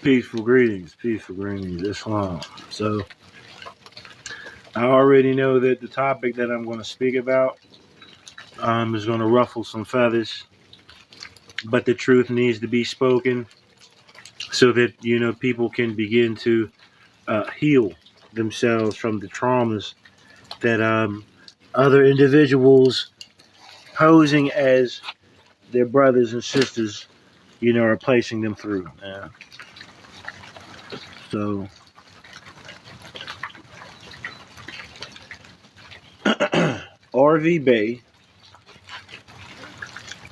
Peaceful greetings, Islam. So, I already know that the topic that I'm going to speak about is going to ruffle some feathers, but the truth needs to be spoken so that, people can begin to heal themselves from the traumas that other individuals posing as their brothers and sisters, are placing them through. So, RV Bay,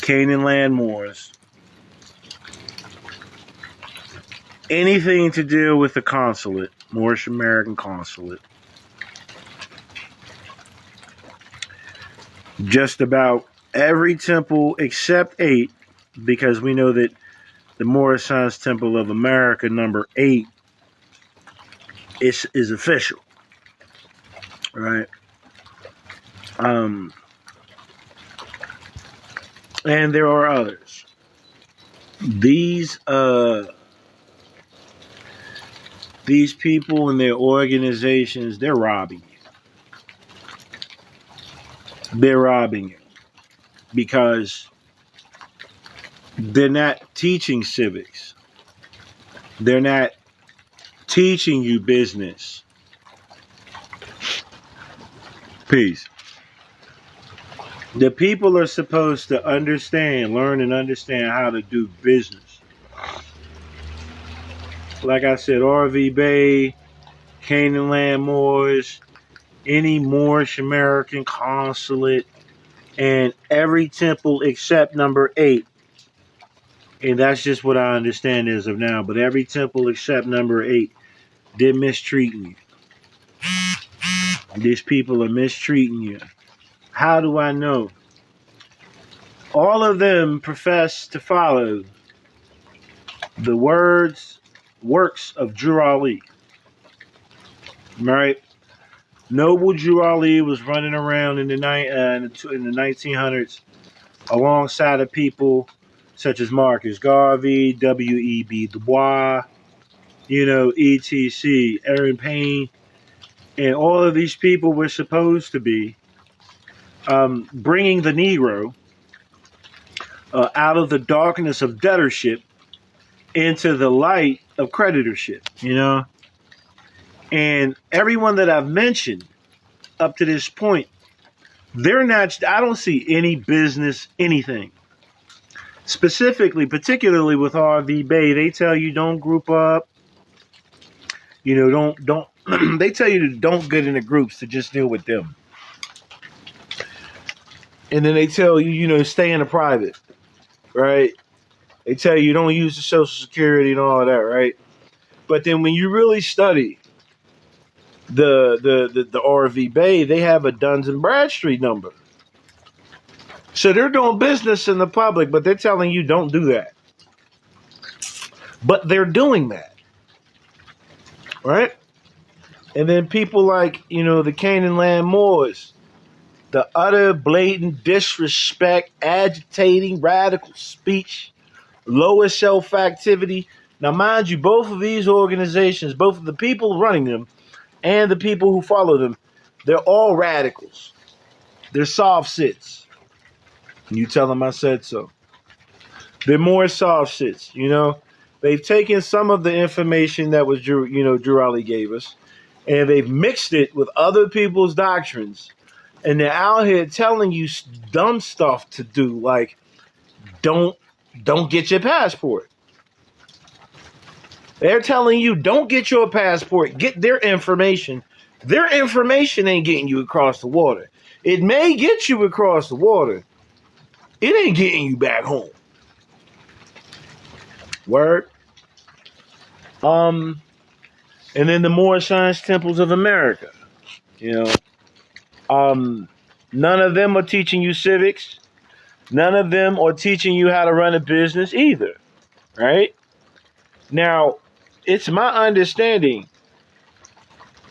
Canaan Land Moors, anything to deal with the consulate, Moorish American consulate, just about every temple except 8, because we know that the Moorish Science Temple of America, number 8, is official, right? And there are others. These people and their organizations, they're robbing you. They're robbing you because they're not teaching civics. They're not teaching you business. Peace. The people are supposed to learn and understand how to do business. Like I said, RV Bay, Canaan Land Moors, any Moorish American consulate, and every temple except number 8. And that's just what I understand as of now. But every temple except number 8, they're mistreating you. These people are mistreating you. How do I know? All of them profess to follow the works of Drew Ali. Right? Noble Drew Ali was running around in the 1900s alongside of people such as Marcus Garvey, W.E.B. Du Bois, etc., Aaron Payne, and all of these people were supposed to be bringing the Negro out of the darkness of debtorship into the light of creditorship, And everyone that I've mentioned up to this point, they're not, I don't see any business, anything. Particularly with RV Bay, they tell you don't group up. Don't, they tell you to don't get into groups, to just deal with them. And then they tell you, stay in a private, right? They tell you don't use the Social Security and all of that, right? But then when you really study the RV Bay, they have a Duns and Bradstreet number. So they're doing business in the public, but they're telling you don't do that. But they're doing that, right? And then people like, the Canaan Land Moors, the utter blatant disrespect, agitating, radical speech, lower self-activity. Now, mind you, both of these organizations, both of the people running them and the people who follow them, they're all radicals. They're soft sits. You tell them I said so. They're more soft sits, They've taken some of the information that was Drew Ali gave us, and they've mixed it with other people's doctrines. And they're out here telling you dumb stuff to do, like don't get your passport. They're telling you don't get your passport, get their information. Their information ain't getting you across the water. It may get you across the water. It ain't getting you back home. Word. And then the Moorish Science Temples of America. None of them are teaching you civics. None of them are teaching you how to run a business either. Right? Now, it's my understanding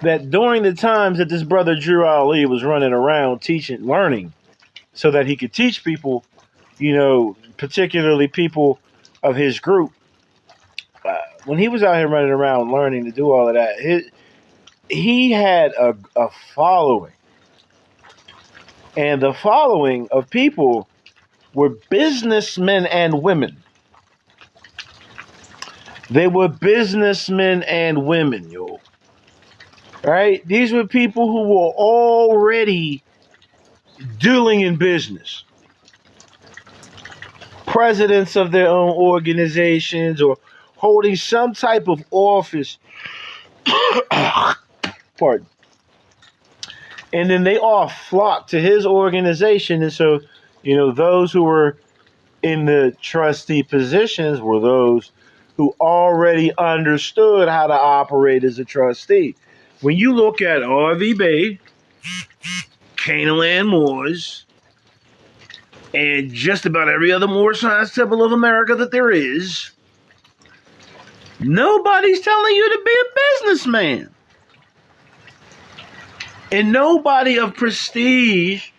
that during the times that this brother Drew Ali was running around teaching, learning, so that he could teach people, particularly people of his group, when he was out here running around learning to do all of that, he had a following. And the following of people were businessmen and women. They were businessmen and women, yo. Right? These were people who were already dealing in business. Presidents of their own organizations or holding some type of office. Pardon. And then they all flocked to his organization. And so, those who were in the trustee positions were those who already understood how to operate as a trustee. When you look at R.V. Bay, Canaan Land Moors, and just about every other Moor Science Temple of America that there is, nobody's telling you to be a businessman. And nobody of prestige,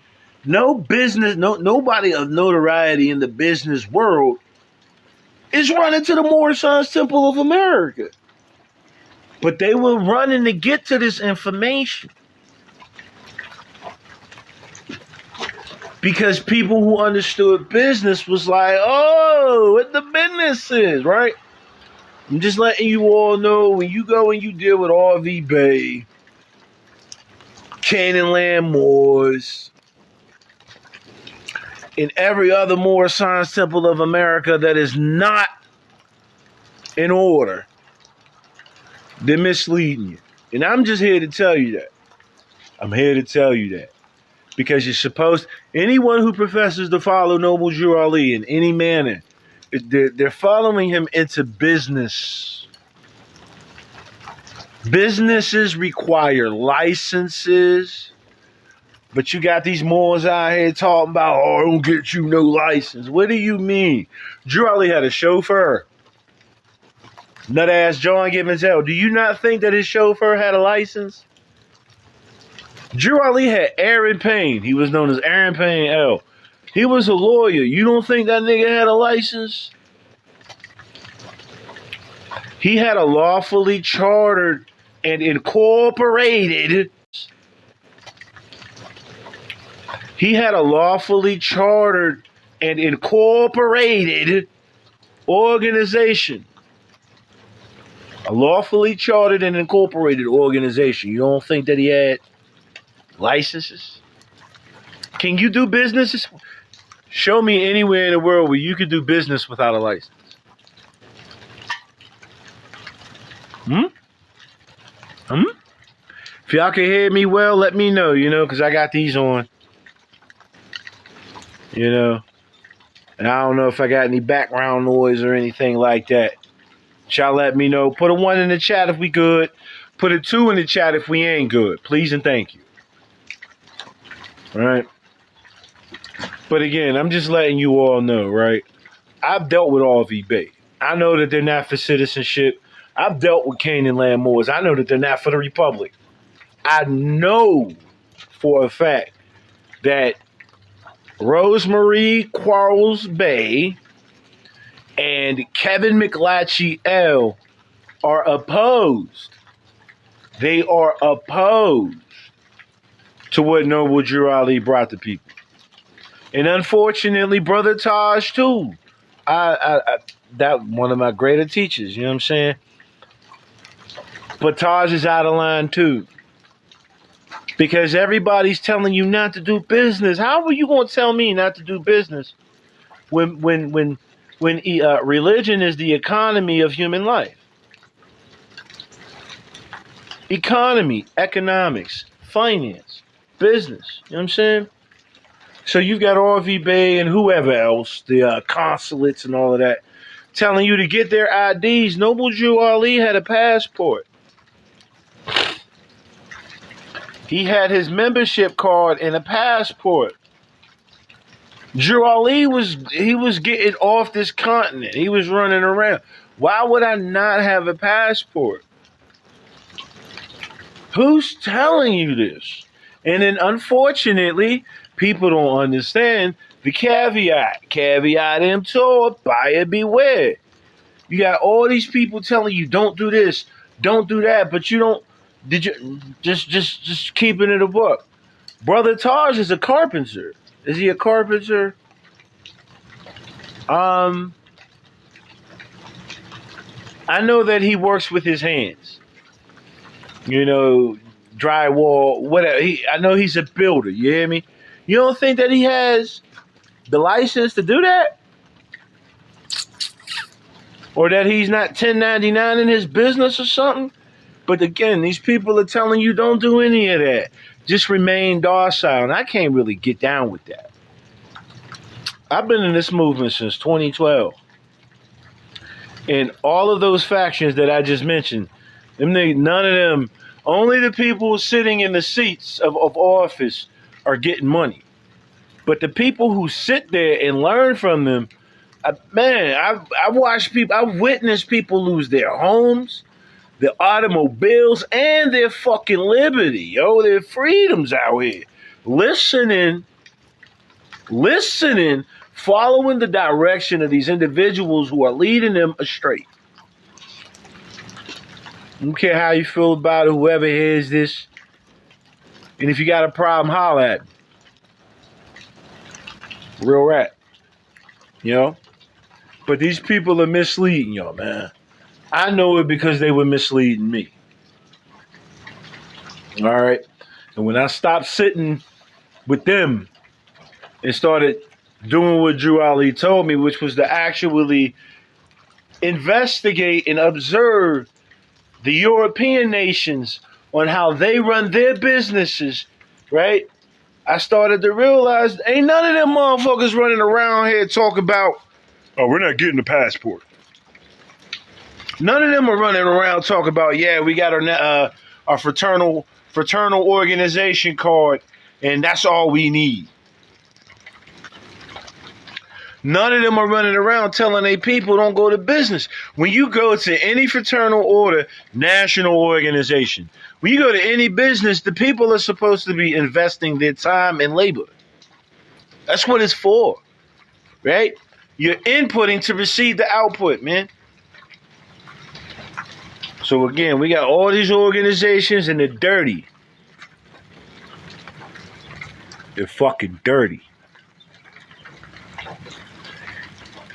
nobody of notoriety in the business world is running to the Moor Science Temple of America. But they were running to get to this information. Because people who understood business was like, oh, what the business is, right? I'm just letting you all know, when you go and you deal with R.V. Bay, Canaan Land Moors, and every other Moor Science Temple of America that is not in order, they're misleading you. And I'm just here to tell you that. I'm here to tell you that. Because you're supposed, anyone who professes to follow Noble Drew Ali in any manner, they're following him into business. Businesses require licenses. But you got these Moors out here talking about, oh, I don't get you no license. What do you mean? Drew Ali had a chauffeur. Nut-ass John Gibbons L. Do you not think that his chauffeur had a license? Drew Ali had Aaron Payne. He was known as Aaron Payne L. He was a lawyer. You don't think that nigga had a license? He had a lawfully chartered and incorporated. He had a lawfully chartered and incorporated organization. A lawfully chartered and incorporated organization. You don't think that he had licenses? Can you do businesses? Show me anywhere in the world where you could do business without a license. If y'all can hear me well, let me know, because I got these on. And I don't know if I got any background noise or anything like that. Y'all let me know. Put a 1 in the chat if we good. Put a 2 in the chat if we ain't good. Please and thank you. All right. But again, I'm just letting you all know, right? I've dealt with R.V. Bay. I know that they're not for citizenship. I've dealt with Canaan Land Moors. I know that they're not for the Republic. I know for a fact that Rosemarie Quarles Bay and Kevin McLatchie L are opposed. They are opposed to what Noble Drew Ali brought to people. And unfortunately, Brother Taj too. That one of my greater teachers, you know what I'm saying? But Taj is out of line too. Because everybody's telling you not to do business. How are you going to tell me not to do business when religion is the economy of human life? Economy, economics, finance, business. You know what I'm saying? So you've got R.V. Bay and whoever else, the consulates and all of that, telling you to get their IDs. Noble Drew Ali had a passport. He had his membership card and a passport. Drew Ali was getting off this continent. He was running around. Why would I not have a passport? Who's telling you this? And then unfortunately, people don't understand the caveat. Caveat emptor, buyer beware. You got all these people telling you don't do this, don't do that, but you don't. Did you just keeping it a book? Brother Taj is a carpenter. Is he a carpenter? I know that he works with his hands. You know, drywall, whatever. I know he's a builder. You hear me? You don't think that he has the license to do that? Or that he's not 1099 in his business or something? But again, these people are telling you don't do any of that. Just remain docile. And I can't really get down with that. I've been in this movement since 2012. And all of those factions that I just mentioned, none of them, only the people sitting in the seats of office are getting money. But the people who sit there and learn from them, I watched people, I witnessed people lose their homes, their automobiles, and their fucking liberty, their freedoms out here. Listening, following the direction of these individuals who are leading them astray. I don't care how you feel about it, whoever hears this. And if you got a problem, holler at me. Real rap. But these people are misleading y'all, man. I know it because they were misleading me. All right? And when I stopped sitting with them and started doing what Drew Ali told me, which was to actually investigate and observe the European nations on how they run their businesses, right? I started to realize ain't none of them motherfuckers running around here talking about, oh, we're not getting the passport. None of them are running around talking about, yeah, we got our fraternal organization card, and that's all we need. None of them are running around telling their people don't go to business. When you go to any fraternal order, national organization, when you go to any business, the people are supposed to be investing their time and labor. That's what it's for, right? You're inputting to receive the output, man. So again, we got all these organizations and they're dirty. They're fucking dirty.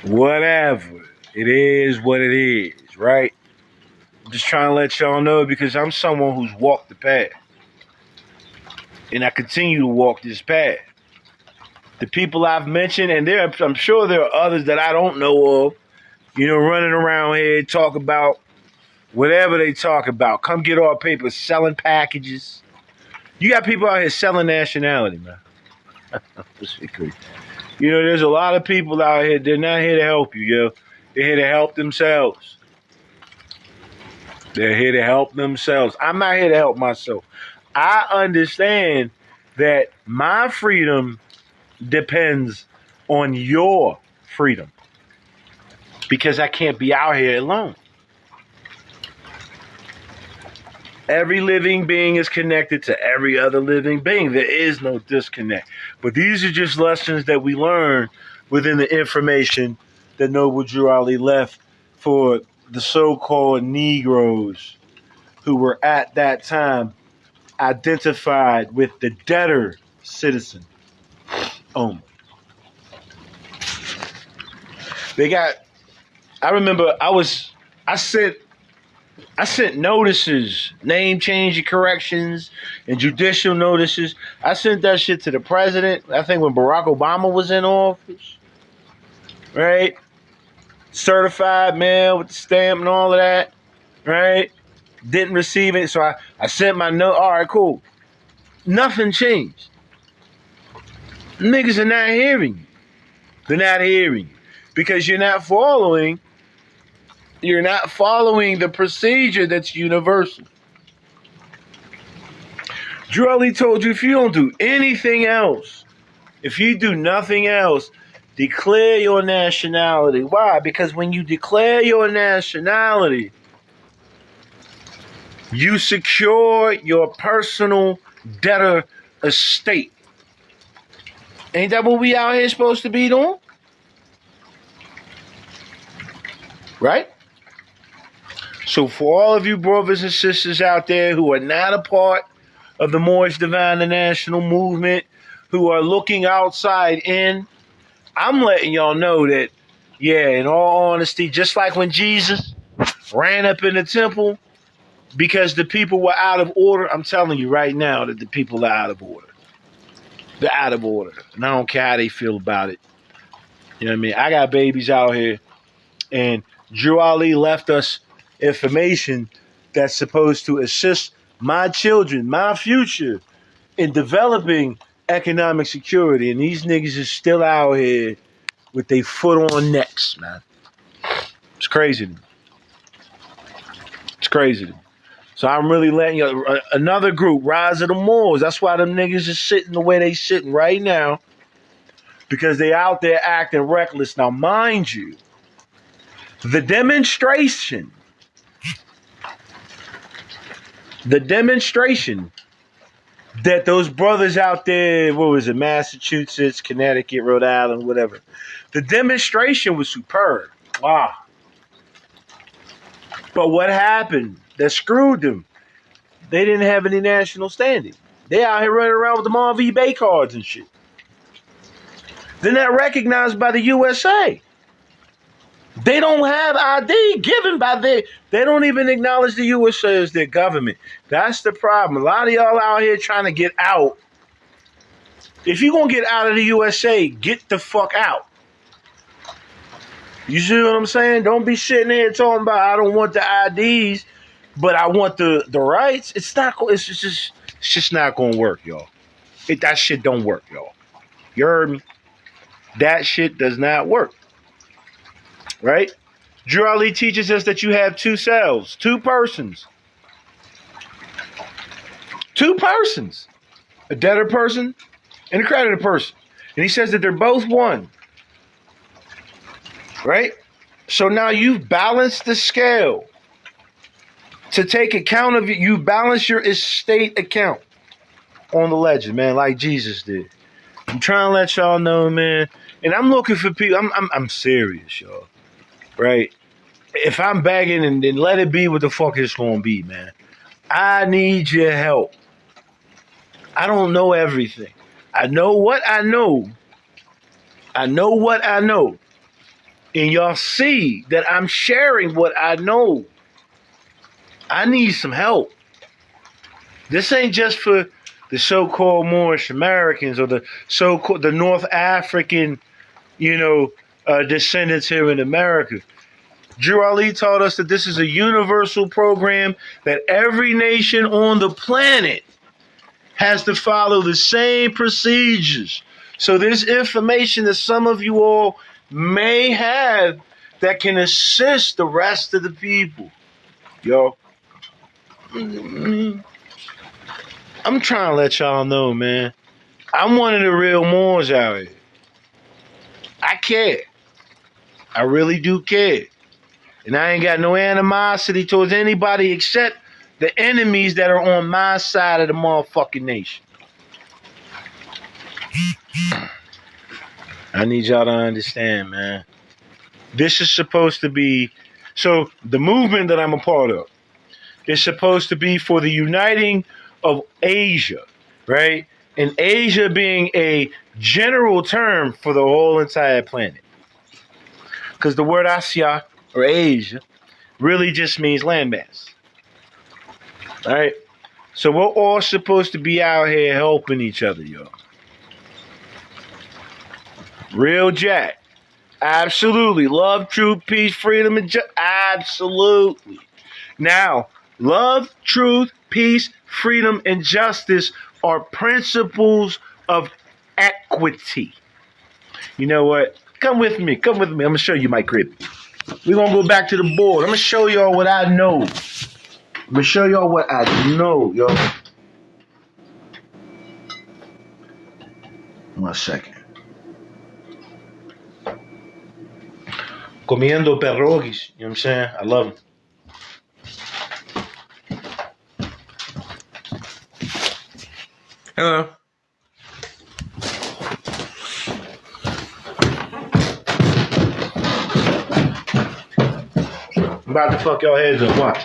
Whatever. It is what it is, right? I'm just trying to let y'all know because I'm someone who's walked the path. And I continue to walk this path. The people I've mentioned, and I'm sure there are others that I don't know of, running around here talk about whatever they talk about. Come get our papers, selling packages. You got people out here selling nationality, man. That's crazy. There's a lot of people out here, they're not here to help you, They're here to help themselves. They're here to help themselves. I'm not here to help myself. I understand that my freedom depends on your freedom because I can't be out here alone. Every living being is connected to every other living being. There is no disconnect. But these are just lessons that we learn within the information that Noble Drew Ali left for the so-called Negroes who were at that time identified with the debtor citizen only. I remember I sent notices, name change and corrections, and judicial notices. I sent that shit to the president, I think when Barack Obama was in office. Right? Certified mail with the stamp and all of that. Right? Didn't receive it, so I sent my note. All right, cool. Nothing changed. Niggas are not hearing you. They're not hearing you. Because you're not following the procedure that's universal. Drew Ali told you if you don't do anything else, if you do nothing else, declare your nationality. Why? Because when you declare your nationality, you secure your personal debtor estate. Ain't that what we out here supposed to be doing? Right? So for all of you brothers and sisters out there who are not a part of the Moorish Divine National Movement, who are looking outside in, I'm letting y'all know that, yeah, in all honesty, just like when Jesus ran up in the temple because the people were out of order, I'm telling you right now that the people are out of order. They're out of order. And I don't care how they feel about it. You know what I mean? I got babies out here, and Drew Ali left us information that's supposed to assist my children, my future, in developing economic security. And these niggas is still out here with their foot on necks, man. It's crazy to me. It's crazy to me. So I'm really letting you, another group, Rise of the Moors. That's why them niggas is sitting the way they sitting right now, because they out there acting reckless. Now, mind you, the demonstration that those brothers out there, what was it, Massachusetts, Connecticut, Rhode Island, whatever, the demonstration was superb. Wow. But what happened that screwed them? They didn't have any national standing. They out here running around with the Marvin Bay cards and shit. They're not recognized by the USA. They don't have ID given by they don't even acknowledge the USA as their government. That's the problem. A lot of y'all out here trying to get out. If you're going to get out of the USA, get the fuck out. You see what I'm saying? Don't be sitting there talking about I don't want the IDs, but I want the rights. It's just not going to work, y'all. That shit don't work, y'all. You heard me? That shit does not work. Right? Drew Ali teaches us that you have two selves, two persons. Two persons. A debtor person and a creditor person. And he says that they're both one. Right? So now you've balanced the scale to take account of it. You balance your estate account on the ledger, man, like Jesus did. I'm trying to let y'all know, man. And I'm looking for people. I'm serious, y'all. Right? If I'm begging, and then let it be what the fuck it's gonna be, man. I need your help. I don't know everything. I know what I know. I know what I know. And y'all see that I'm sharing what I know. I need some help. This ain't just for the so-called Moorish Americans or the so-called the North African, descendants here in America. Drew Ali taught us that this is a universal program that every nation on the planet has to follow the same procedures. So there's information that some of you all may have that can assist the rest of the people. Yo, I'm trying to let y'all know, man. I'm one of the real Moors out here. I care. I really do care. And I ain't got no animosity towards anybody except the enemies that are on my side of the motherfucking nation. I need y'all to understand, man. This is supposed to be, so the movement that I'm a part of is supposed to be for the uniting of Asia, right? And Asia being a general term for the whole entire planet. Because the word Asia, or Asia, really just means landmass. All right? So we're all supposed to be out here helping each other, y'all. Real Jack. Absolutely. Love, truth, peace, freedom, and absolutely. Now, love, truth, peace, freedom, and justice are principles of equity. You know what? Come with me. Come with me. I'm going to show you my crib. We're going to go back to the board. I'm going to show y'all what I know. I'm going to show y'all what I know, yo. 1 second. Comiendo pierogies. You know what I'm saying? I love them. Hello. about to fuck y'all heads up. Watch.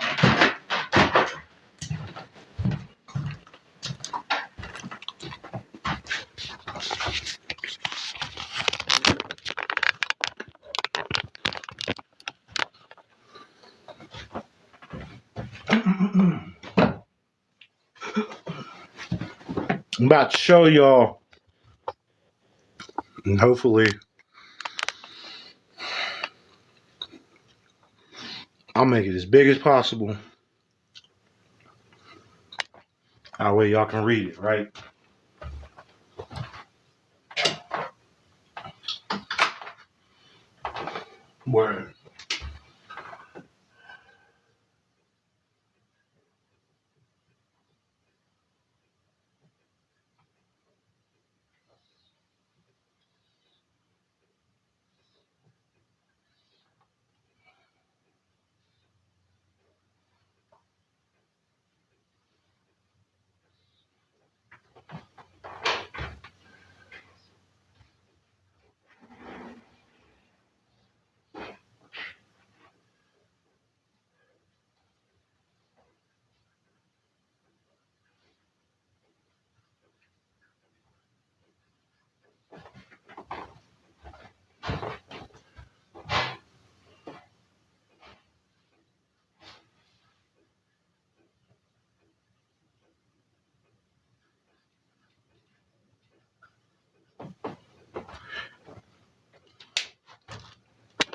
I'm about to show y'all, and hopefully I'll make it as big as possible. That way y'all can read it, right? Word.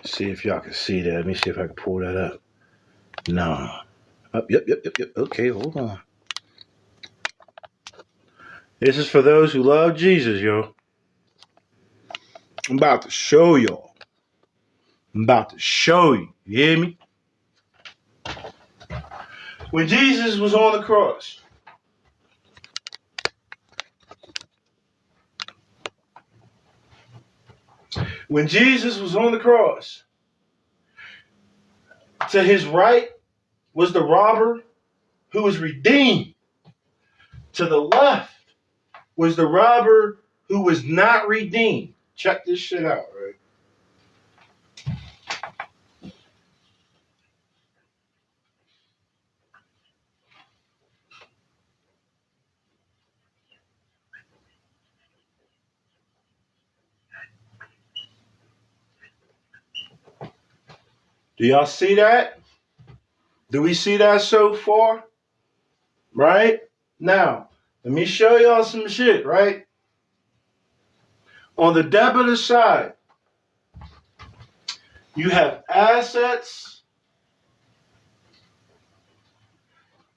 See if y'all can see that. Let me see if I can pull that up. No. Yep. Okay, hold on. This is for those who love Jesus, yo. I'm about to show y'all. I'm about to show you. You hear me? When Jesus was on the cross, to his right was the robber who was redeemed. To the left was the robber who was not redeemed. Check this shit out, right? Do y'all see that? Do we see that so far? Right? Now, let me show y'all some shit, right? On the debtor side, you have assets.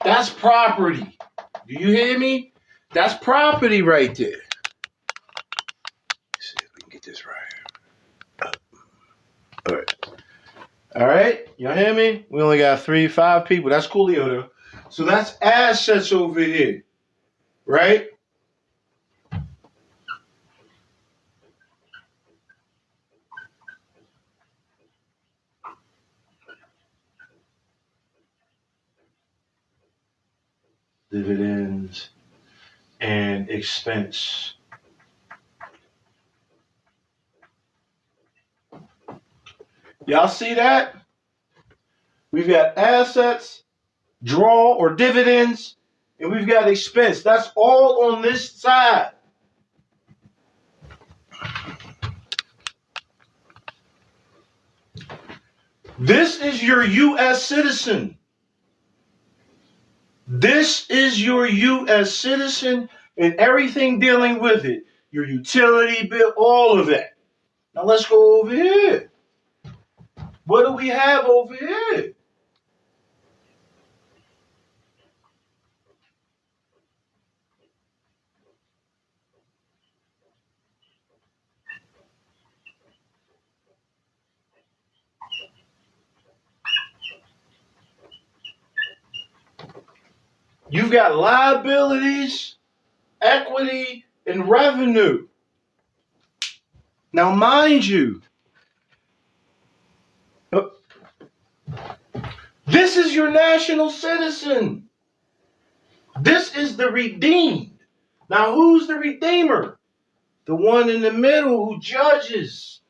That's property. Do you hear me? That's property right there. Let's see if we can get this right. All right. All right. Y'all hear me? We only got 5 people. That's coolio though. So that's assets over here. Right? Dividends and expense. Y'all see that? We've got assets, draw or dividends, and we've got expense. That's all on this side. This is your U.S. citizen. This is your U.S. citizen and everything dealing with it. Your utility bill, all of that. Now let's go over here. What do we have over here? You've got liabilities, equity, and revenue. Now, mind you, this is your national citizen. This is the redeemed. Now, who's the redeemer? The one in the middle who judges.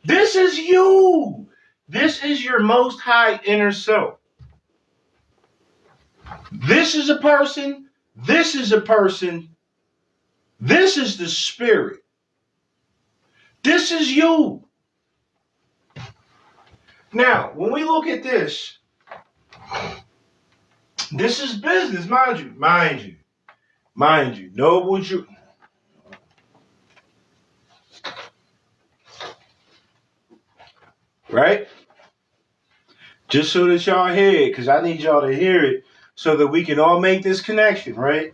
This is you. This is your most high inner self. This is a person. This is a person. This is the spirit. This is you. Now, when we look at this, this is business, mind you. Mind you. Know what you... Right? Just so that y'all hear it, because I need y'all to hear it so that we can all make this connection, right?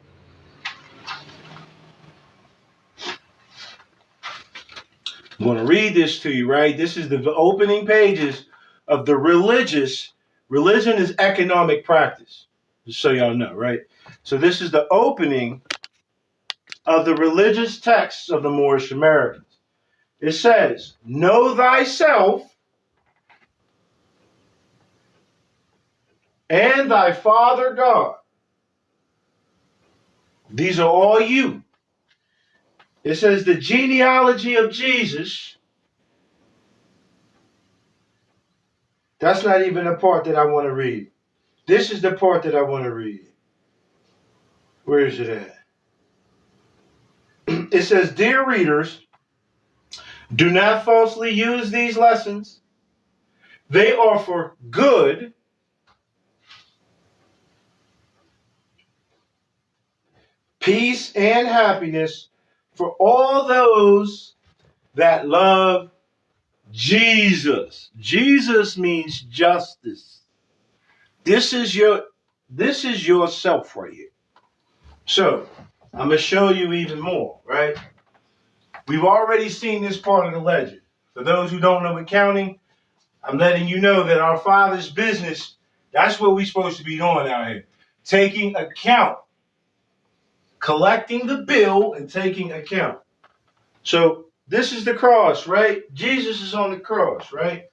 I'm going to read this to you, right? This is the opening pages of the religious. Religion is economic practice, just so y'all know, right? So this is the opening of the religious texts of the Moorish Americans. It says, know thyself and thy Father God. These are all you. It says the genealogy of Jesus. That's not even the part that I want to read. This is the part that I want to read. Where is it at? It says, dear readers, do not falsely use these lessons. They are for good, peace, and happiness for all those that love Jesus. Jesus means justice. This is yourself right here. So, I'm going to show you even more, right? We've already seen this part of the legend. For those who don't know accounting, I'm letting you know that our Father's business, that's what we're supposed to be doing out here. Taking account. Collecting the bill and taking account. So, this is the cross, right? Jesus is on the cross, right?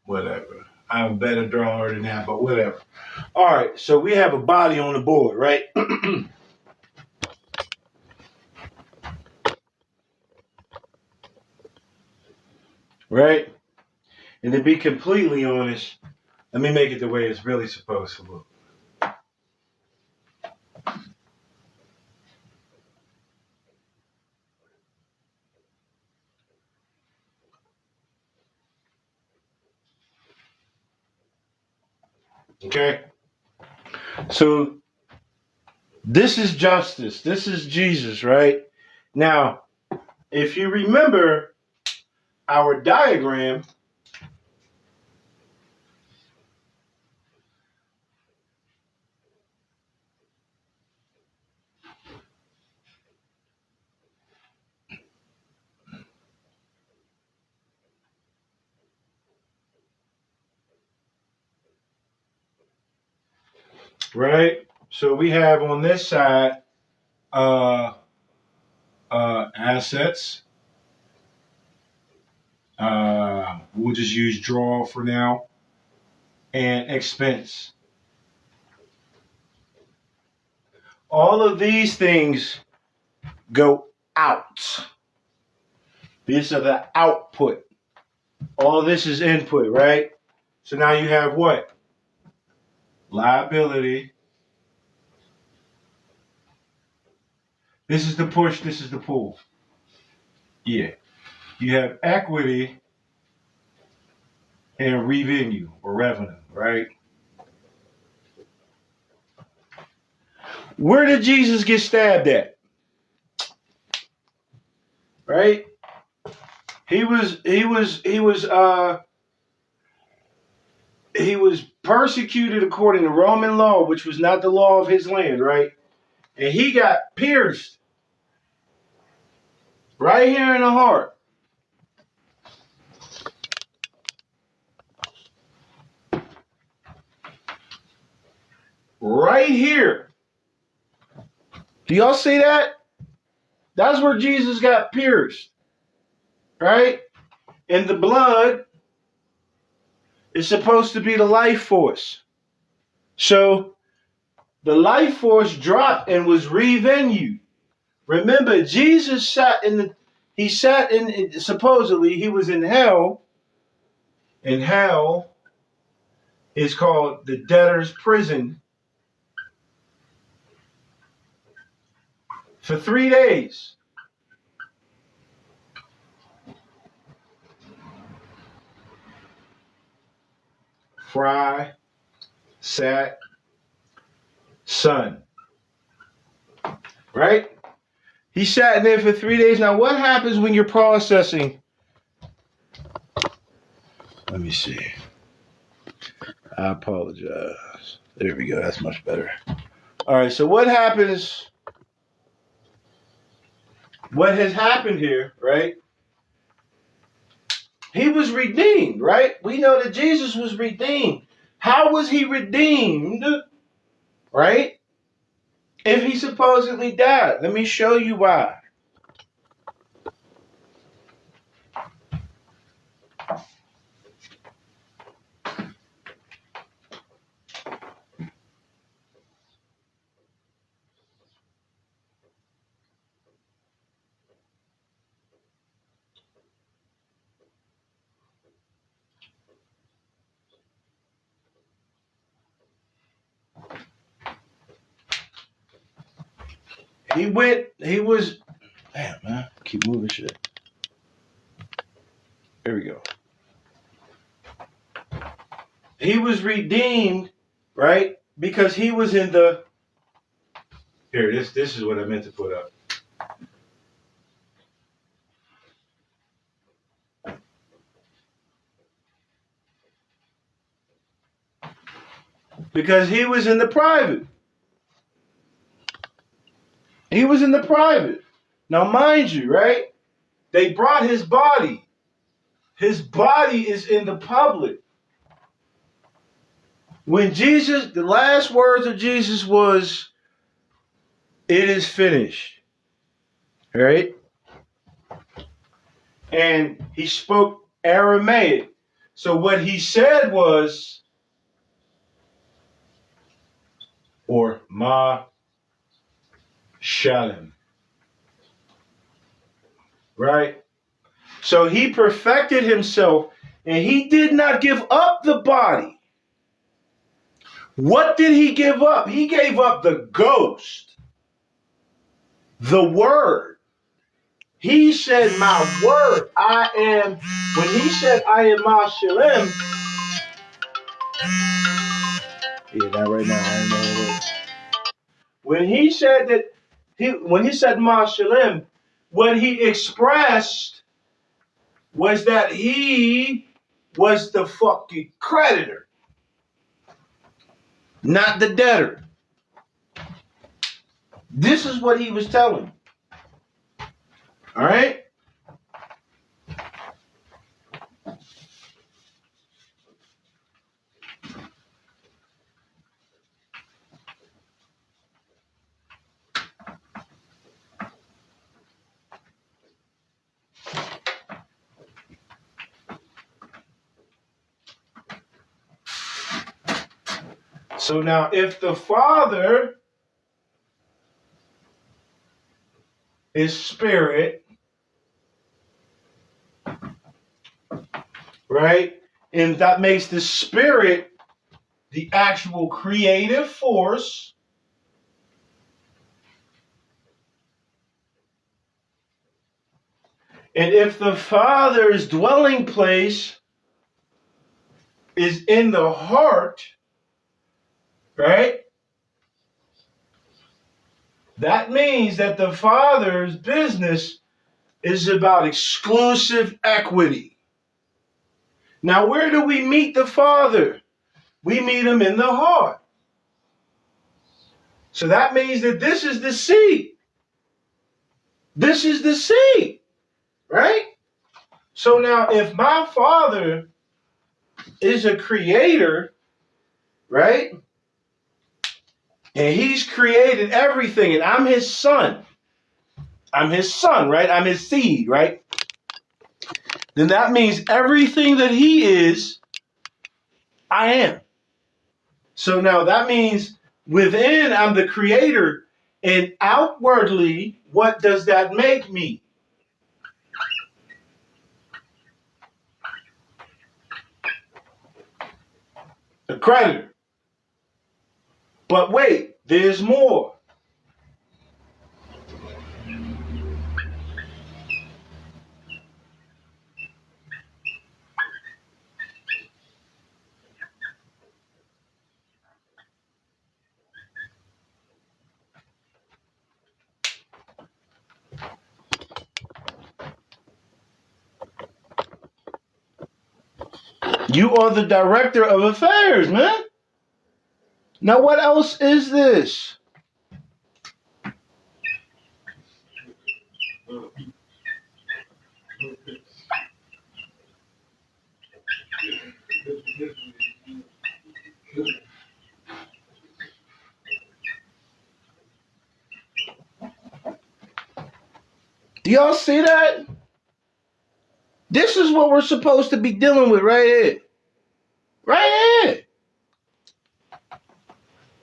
Whatever. I'm a better drawer than that, but whatever. All right, so we have a body on the board, right? Right? And to be completely honest, let me make it the way it's really supposed to look. Okay? So, this is justice. This is Jesus, right? Now, if you remember our diagram, right? So we have on this side assets. We'll just use draw for now. And expense. All of these things go out. These are the output. All this is input, right? So now you have what? Liability. This is the push, this is the pull. Yeah. You have equity and revenue or revenue, right? Where did Jesus get stabbed at? Right? He was he was persecuted according to Roman law, which was not the law of his land, right? And he got pierced right here in the heart. Right here. Do y'all see that? That's where Jesus got pierced. Right? And the blood is supposed to be the life force. So the life force dropped and was revenued. Remember, Jesus supposedly he was in hell, and hell is called the debtor's prison for 3 days. Fry, sat, sun. Right? He sat in there for 3 days. Now, what happens when you're processing? Let me see. I apologize. There we go. That's much better. All right. So what happens? What has happened here, right? He was redeemed, right? We know that Jesus was redeemed. How was he redeemed, right? If he supposedly died. Let me show you why. Damn, man, keep moving shit. There we go. He was redeemed, right? Because he was in the, here, this is what I meant to put up. Because he was in the private. He was in the private. Now, mind you, right? They brought his body. His body is in the public. When Jesus, the last words of Jesus was, "It is finished." Right? And he spoke Aramaic. So what he said was, or Ma Shalom. Right? So he perfected himself and he did not give up the body. What did he give up? He gave up the ghost, the word. He said, "My word, I am," when he said, "I am Ma Shalom," yeah, that right now, I don't know what it is. When he said that, when he said Ma Shalom, what he expressed was that he was the fucking creditor, not the debtor. This is what he was telling. All right? So now, if the Father is spirit, right? And that makes the spirit the actual creative force. And if the Father's dwelling place is in the heart, right? That means that the Father's business is about exclusive equity. Now, where do we meet the Father? We meet him in the heart. So that means that this is the seed. This is the seed, right? So now if my Father is a creator, right? And he's created everything, and I'm his son. I'm his son, right? I'm his seed, right? Then that means everything that he is, I am. So now that means within I'm the creator, and outwardly, what does that make me? A creditor. But wait, there's more. You are the director of affairs, man. Now, what else is this? Do y'all see that? This is what we're supposed to be dealing with right here. Right here.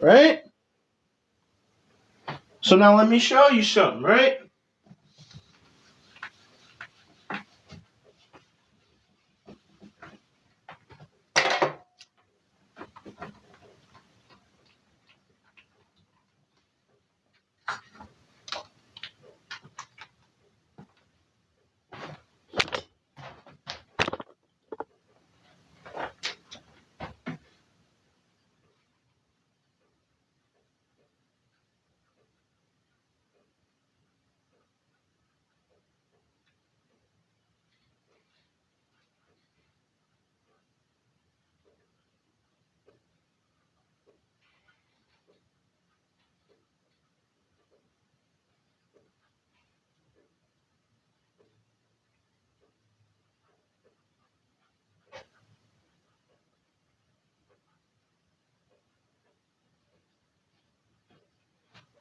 Right? So now let me show you something, right?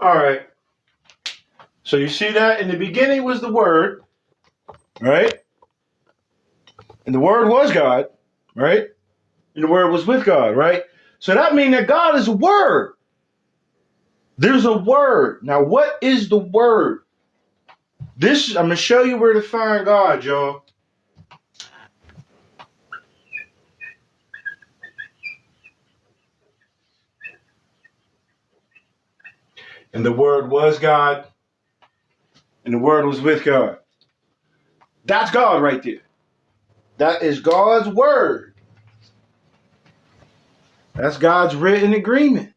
All right. So you see that in the beginning was the Word, right? And the Word was God, right? And the Word was with God, right? So that means that God is a Word. There's a Word. Now, what is the Word? I'm going to show you where to find God, y'all. And the Word was God, and the Word was with God. That's God right there. That is God's Word. That's God's written agreement.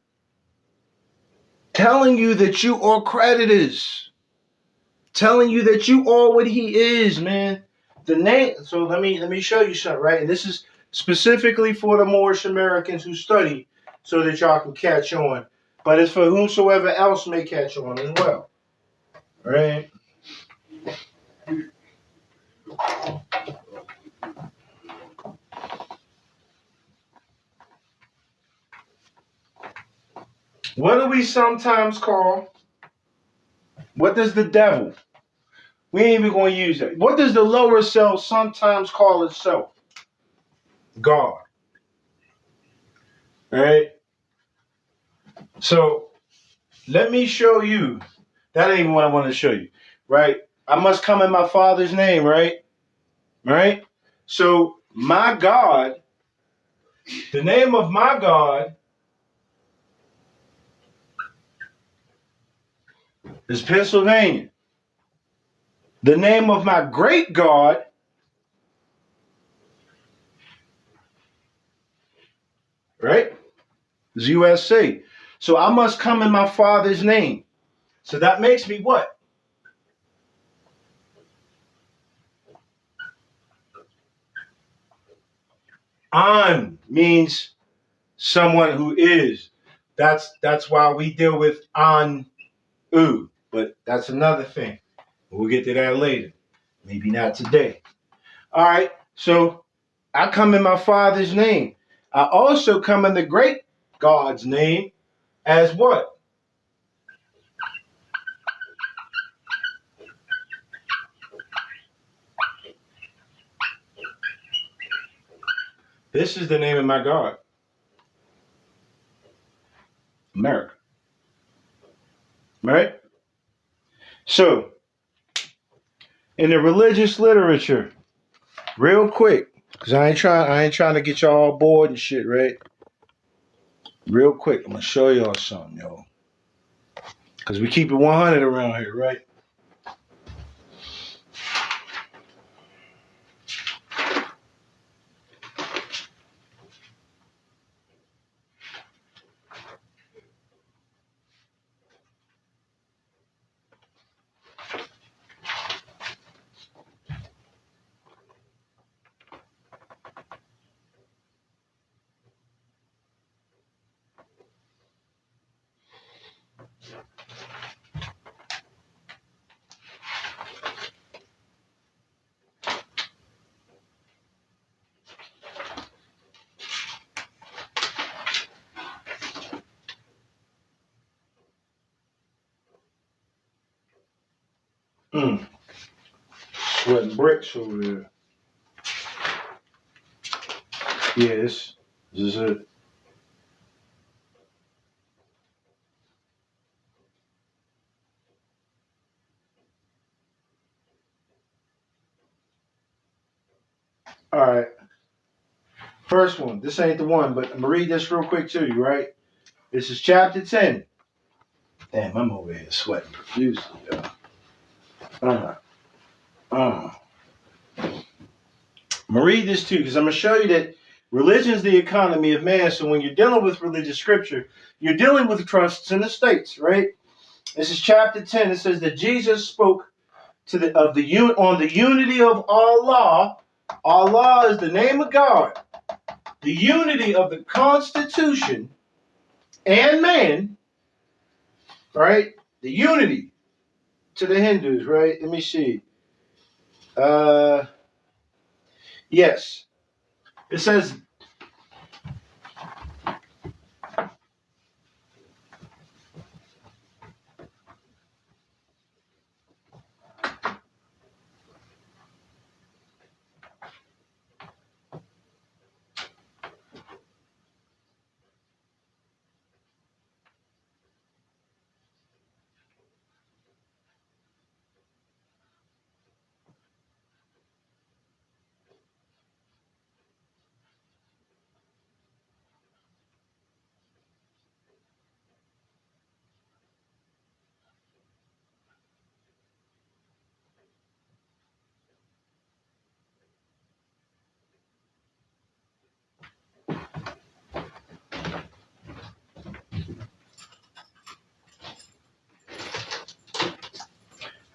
Telling you that you are creditors. Telling you that you are what he is, man. The name. So let me show you something, right? And this is specifically for the Moorish Americans who study, so that y'all can catch on. But it's for whomsoever else may catch on as well, right? What do we sometimes call? What does the devil? We ain't even going to use that. What does the lower self sometimes call itself? God. Right? So let me show you. That ain't even what I want to show you. Right? I must come in my Father's name, right? Right? So my God, the name of my God is Pennsylvania. The name of my great God right? Is USA. So I must come in my Father's name. So that makes me what? An means someone who is. That's why we deal with an u, but that's another thing. We'll get to that later. Maybe not today. All right. So I come in my Father's name. I also come in the great God's name as what? This is the name of my God. America. Right? So, in the religious literature, real quick, because I ain't trying to get y'all all bored and shit, right? Real quick, I'm gonna show y'all something, yo. Because we keep it 100 around here, right? Sweating bricks over there. Yeah, this is it. All right. First one. This ain't the one, but I'm gonna read this real quick to you, right? This is chapter 10. Damn, I'm over here sweating profusely, yo. I'm gonna read this too, because I'm gonna show you that religion is the economy of man. So when you're dealing with religious scripture, you're dealing with trusts and estates, right? This is chapter 10. It says that Jesus spoke on the unity of Allah. Allah is the name of God. The unity of the Constitution and man, right? The unity to the Hindus, right? Let me see. Yes. It says,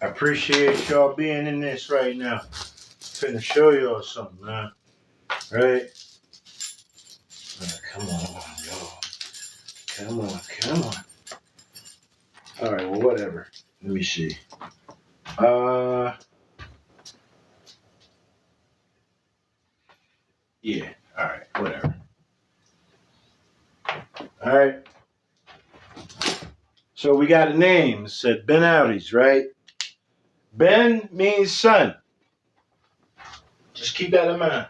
I appreciate y'all being in this right now. Finna show y'all something, man. Right? Come on, y'all. Come on. All right, well, whatever. Let me see. Yeah. All right, whatever. All right. So we got a name. It said Ben Aries, right? Ben means son. Just keep that in mind.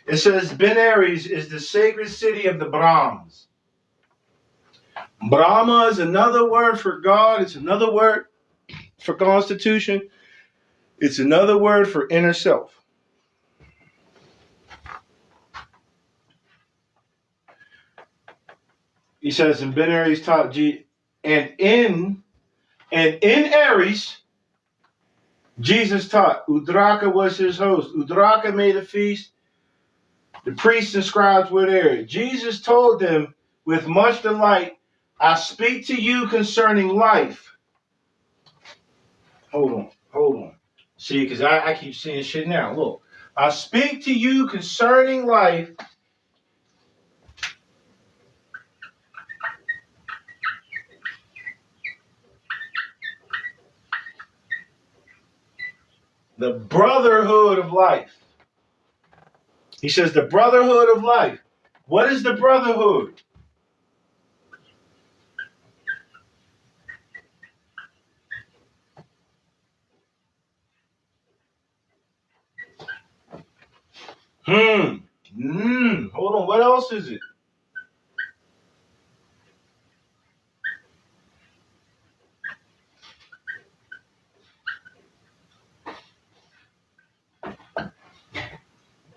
It says Ben Aries is the sacred city of the Brahms. Brahma is another word for God. It's another word for constitution. It's another word for inner self. He says in Ben Aries taught G, and in Aries, Jesus taught. Udraka was his host. Udraka made a feast. The priests and scribes were there. Jesus told them with much delight, I speak to you concerning life. Hold on. See, because I keep seeing shit now. Look. I speak to you concerning life The brotherhood of life. He says the brotherhood of life. What is the brotherhood? Hold on. What else is it?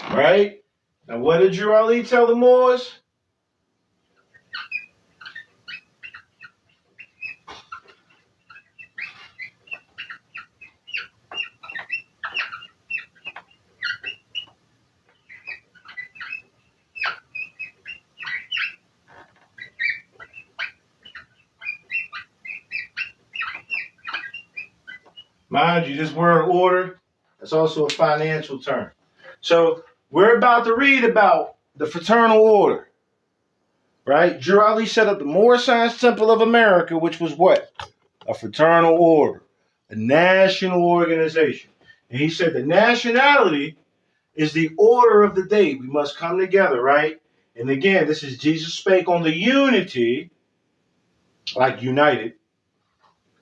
Right? Now, what did Ali tell the Moors? Mind you, this word order, that's also a financial term. So we're about to read about the fraternal order, right? Ali set up the Moorish Science Temple of America, which was what? A fraternal order, a national organization. And he said the nationality is the order of the day. We must come together, right? And again, this is Jesus spake on the unity, like united,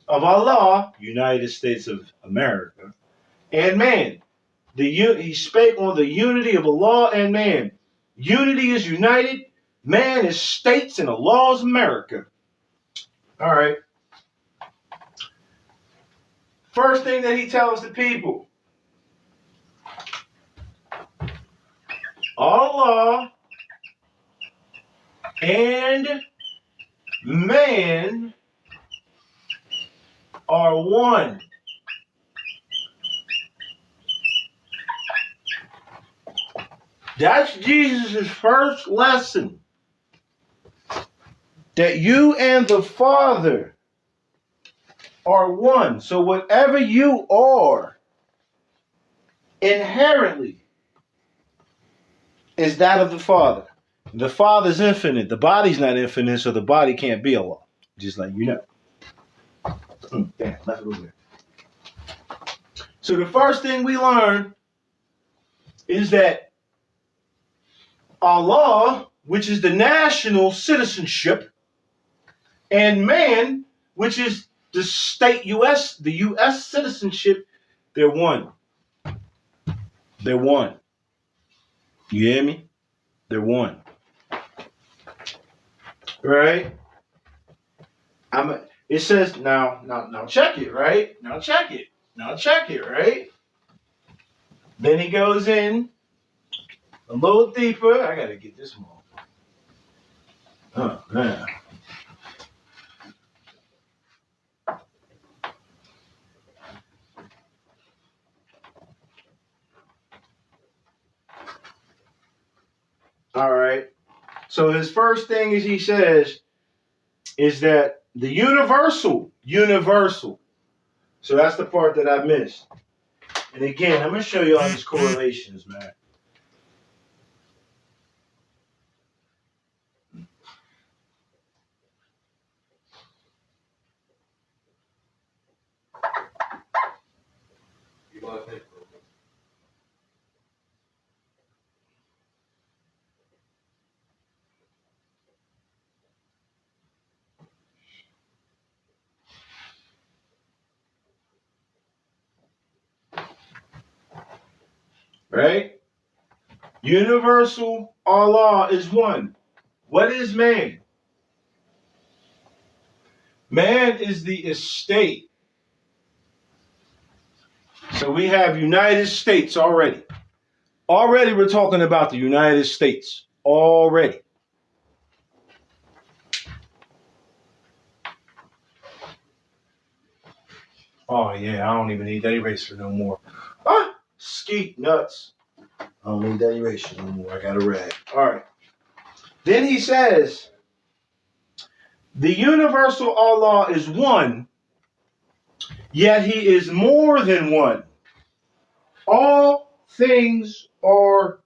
of Allah, United States of America, and man. He spake on the unity of Allah and man. Unity is united. Man is states and Allah is America. All right. First thing that he tells the people. Allah and man are one. That's Jesus' first lesson. That you and the Father are one. So whatever you are, inherently, is that of the Father. The Father's infinite. The body's not infinite, so the body can't be Allah. Just like you know. Damn, left it over there. So the first thing we learn is that Allah, which is the national citizenship, and man, which is the state US, the US citizenship, they're one. They're one. You hear me? They're one. Right? It says now check it, right? Now check it, right? Then he goes in a little deeper. I gotta get this more. Oh man. All right. So his first thing is he says is that the universal. So that's the part that I missed. And again, I'm gonna show you all these correlations, man. Right? Universal Allah is one. What is man? Man is the estate. So we have United States already. Already we're talking about the United States. Already. Oh yeah, I don't even need that eraser no more. Ah, skeet nuts. I don't need that eraser no more. I got a rag. All right. Then he says, the universal Allah is one, yet he is more than one. All things are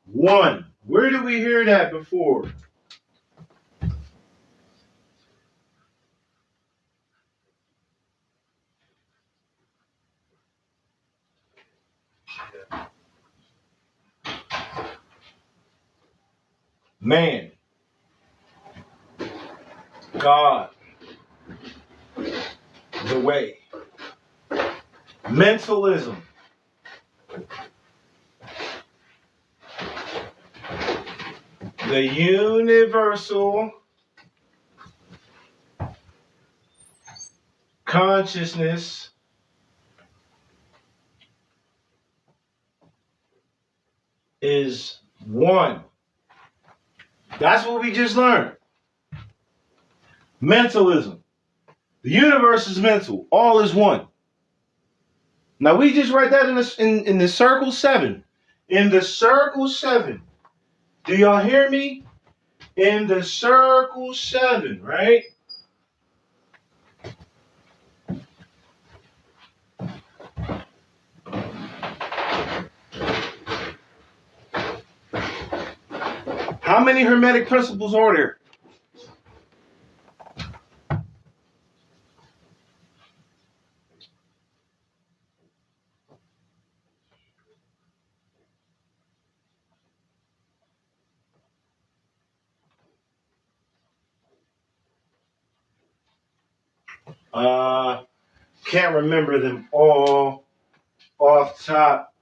one. Where did we hear that before? Man, God, the way. Mentalism. The universal consciousness is one. That's what we just learned. Mentalism. The universe is mental. All is one. Now we just write that in the circle 7. In the circle 7. Do y'all hear me? In the circle 7, right? How many Hermetic principles are there? Can't remember them all off top.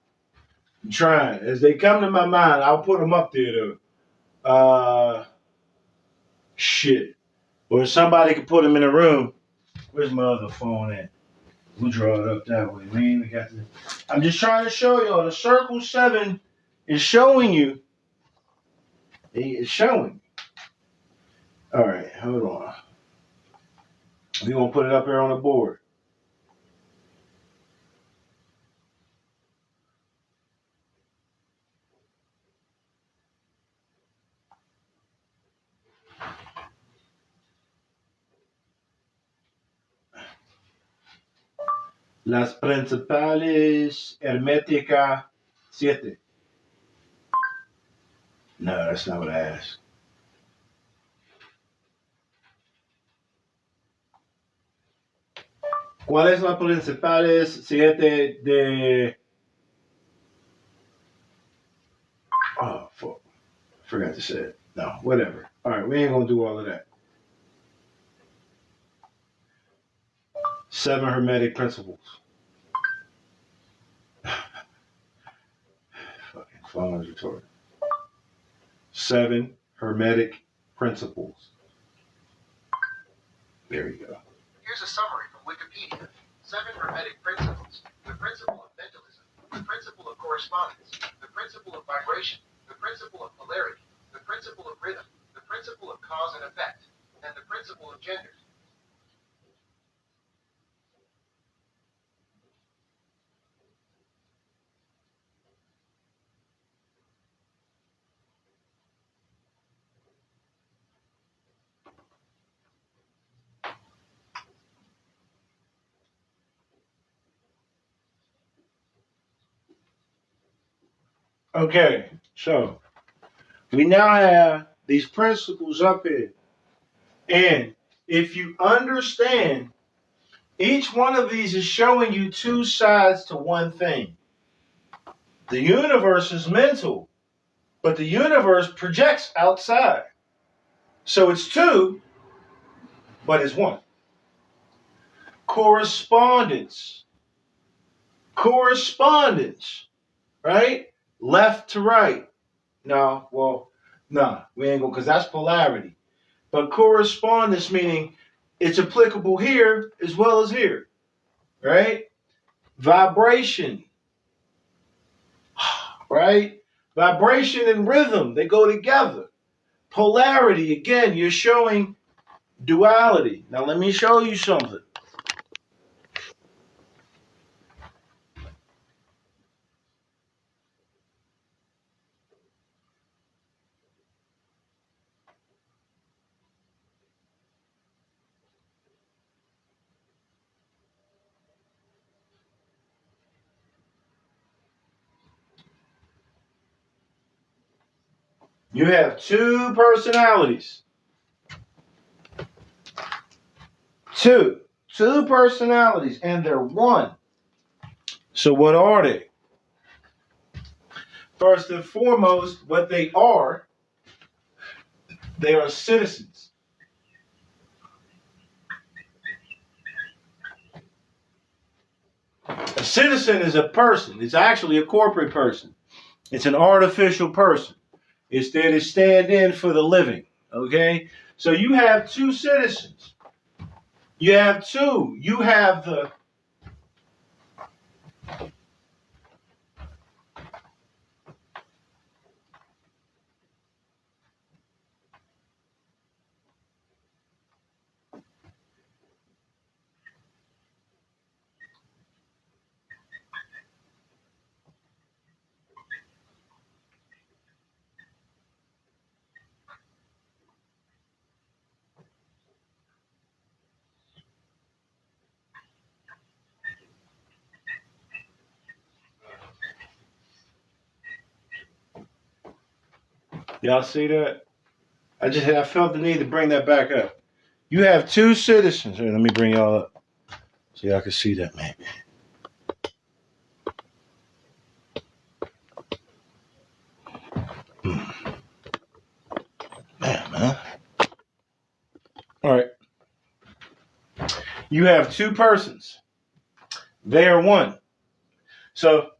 I'm trying. As they come to my mind, I'll put them up there though. Shit. Or somebody could put them in a room. Where's my other phone at? We'll draw it up that way. We ain't got to. I'm just trying to show y'all. The circle 7 is showing you. It's showing. All right, hold on. We're going to put it up here on the board. Las principales hermética 7. No, that's not what I asked. ¿Cuáles son las principales 7 de... Oh, fuck. Forgot to say it. No, whatever. All right, we ain't going to do all of that. 7 Hermetic principles. Fucking phone is retarded. 7 Hermetic principles. There we go. Here's a summary from Wikipedia. 7 Hermetic principles. The principle of mentalism. The principle of correspondence. The principle of vibration. The principle of polarity. The principle of rhythm. The principle of cause and effect. And the principle of gender. Okay, so we now have these principles up here. And if you understand, each one of these is showing you 2 sides to one thing. The universe is mental, but the universe projects outside. So it's 2, but it's 1. Correspondence. Correspondence, right? Left to right. No, we ain't going, because that's polarity. But correspondence meaning it's applicable here as well as here, right? Vibration, right? Vibration and rhythm, they go together. Polarity, again, you're showing duality. Now let me show you something. You have 2 personalities. 2 personalities, and they're 1. So what are they? First and foremost, what they are citizens. A citizen is a person. It's actually a corporate person. It's an artificial person. It's there to stand in for the living. Okay? So you have two citizens. You have two. You have the y'all see that? I felt the need to bring that back up. You have two citizens. Here, let me bring y'all up so y'all can see that, man. Man. All right. You have two persons. They are one. So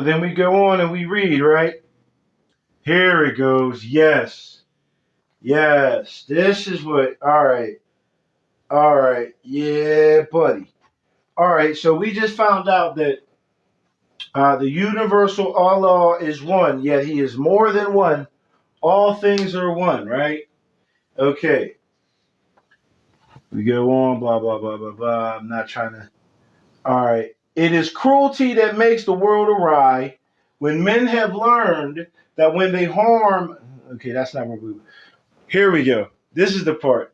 then we go on and we read, right? Here it goes. Yes. Yes. This is what. All right. All right. Yeah, buddy. All right. So we just found out that the universal Allah is one, yet he is more than one. All things are one, right? Okay. We go on, blah, blah, blah, blah, blah. I'm not trying to. All right. It is cruelty that makes the world awry when men have learned that when they harm. Okay, that's not what we. Here we go. This is the part.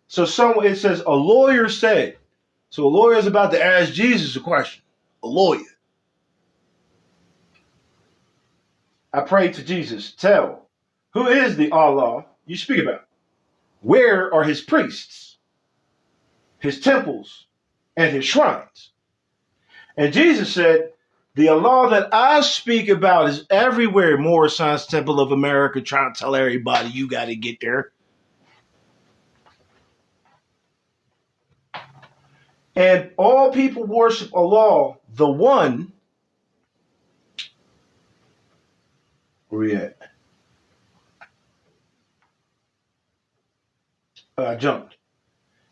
So it says a lawyer said. So a lawyer is about to ask Jesus a question. A lawyer. I prayed to Jesus. Tell, who is the Allah you speak about? Where are his priests, his temples, and his shrines? And Jesus said, the Allah that I speak about is everywhere. Morris Science Temple of America trying to tell everybody you got to get there. And all people worship Allah, the one. Where we at? I jumped.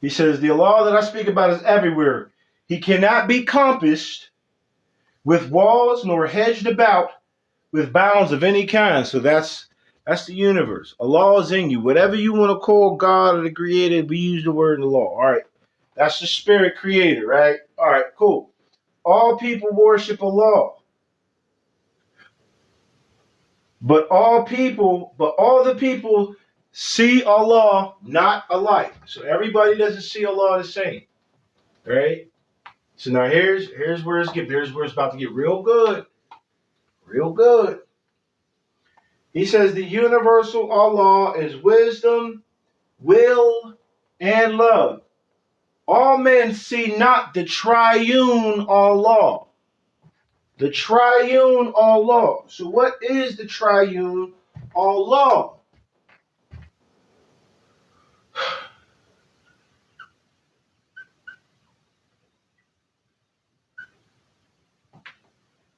He says, the Allah that I speak about is everywhere. He cannot be compassed with walls nor hedged about with bounds of any kind. So that's the universe. Allah is in you. Whatever you want to call God or the creator, we use the word in the law. All right. That's the spirit creator, right? All right, cool. All people worship Allah. But all the people see Allah not alike. So everybody doesn't see Allah the same. Right? So now here's where it's about to get real good. Real good. He says the universal Allah is wisdom, will, and love. All men see not the triune Allah. The triune Allah. So what is the triune Allah?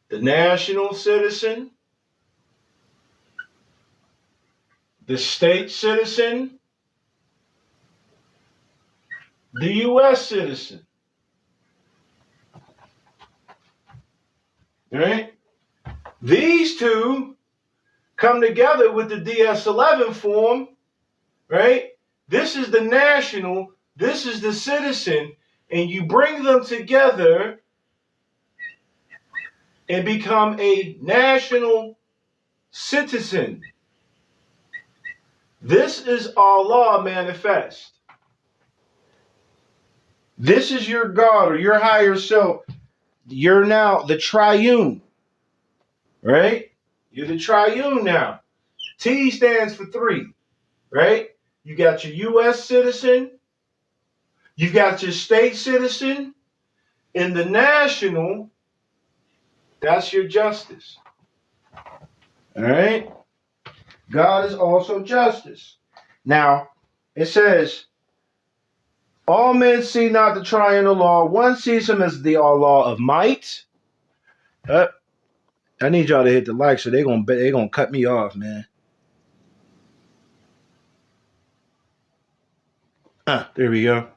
The national citizen, the state citizen, the U.S. citizen. Right? These two come together with the DS11 form, right? This is the national, this is the citizen, and you bring them together and become a national citizen. This is Allah manifest. This is your God or your higher self. You're now the triune, right? You're the triune now. T stands for 3, right? You got your U.S. citizen. You've got your state citizen. In the national, that's your justice. All right? God is also justice. Now, it says, all men see not the triune law. One sees him as the law of might. I need y'all to hit the like, so they're gonna cut me off, man. There we go.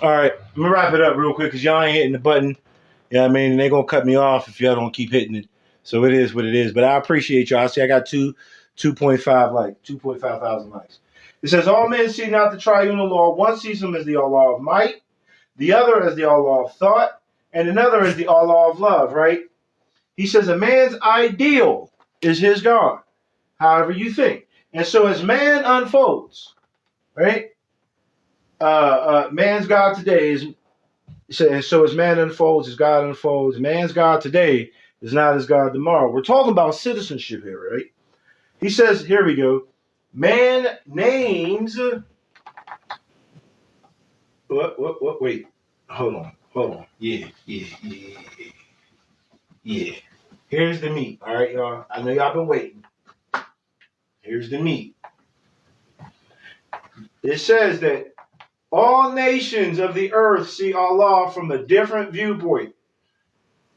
All right, I'm gonna wrap it up real quick because y'all ain't hitting the button. Yeah, I mean, they're gonna cut me off if y'all don't keep hitting it. So it is what it is. But I appreciate y'all. See, I got 2.5 thousand likes. It says, all men see not the triune law. One sees him as the law of might, the other as the law of thought, and another as the law of love, right? He says a man's ideal is his God, however you think. And so as man unfolds, right? Man's God today is, so as man unfolds, as God unfolds, man's God today is not his God tomorrow. We're talking about citizenship here, right? He says, here we go. Man names. What? Wait. Hold on. Yeah. Here's the meat. All right, y'all. I know y'all been waiting. Here's the meat. It says that all nations of the earth see Allah from a different viewpoint.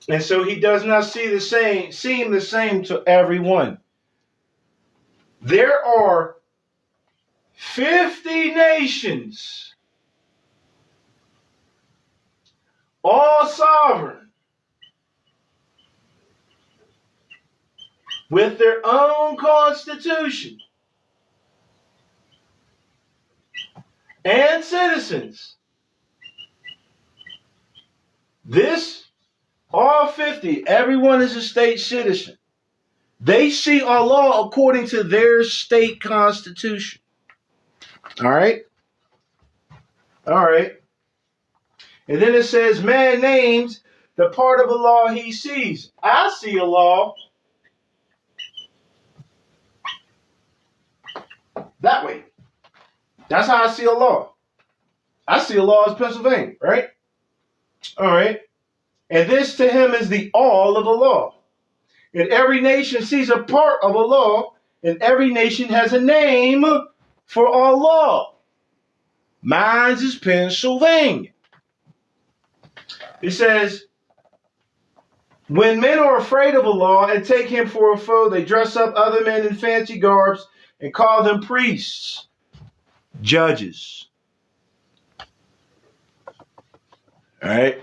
And so he does not seem the same to everyone. There are 50 nations, all sovereign, with their own constitution and citizens. All 50, everyone is a state citizen. They see Allah according to their state constitution. All right? And then it says, man names the part of Allah he sees. I see Allah that way. That's how I see Allah. I see Allah as Pennsylvania, right? All right. And this to him is the all of Allah. And every nation sees a part of Allah, and every nation has a name for Allah. Mine is Pennsylvania. It says, when men are afraid of Allah and take him for a foe, they dress up other men in fancy garbs and call them priests, judges. All right?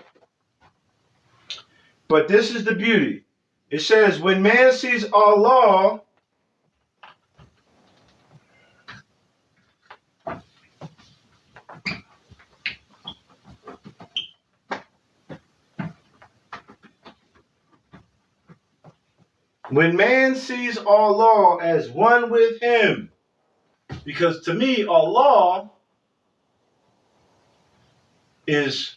But this is the beauty. It says, when man sees Allah, as one with him, because to me, Allah is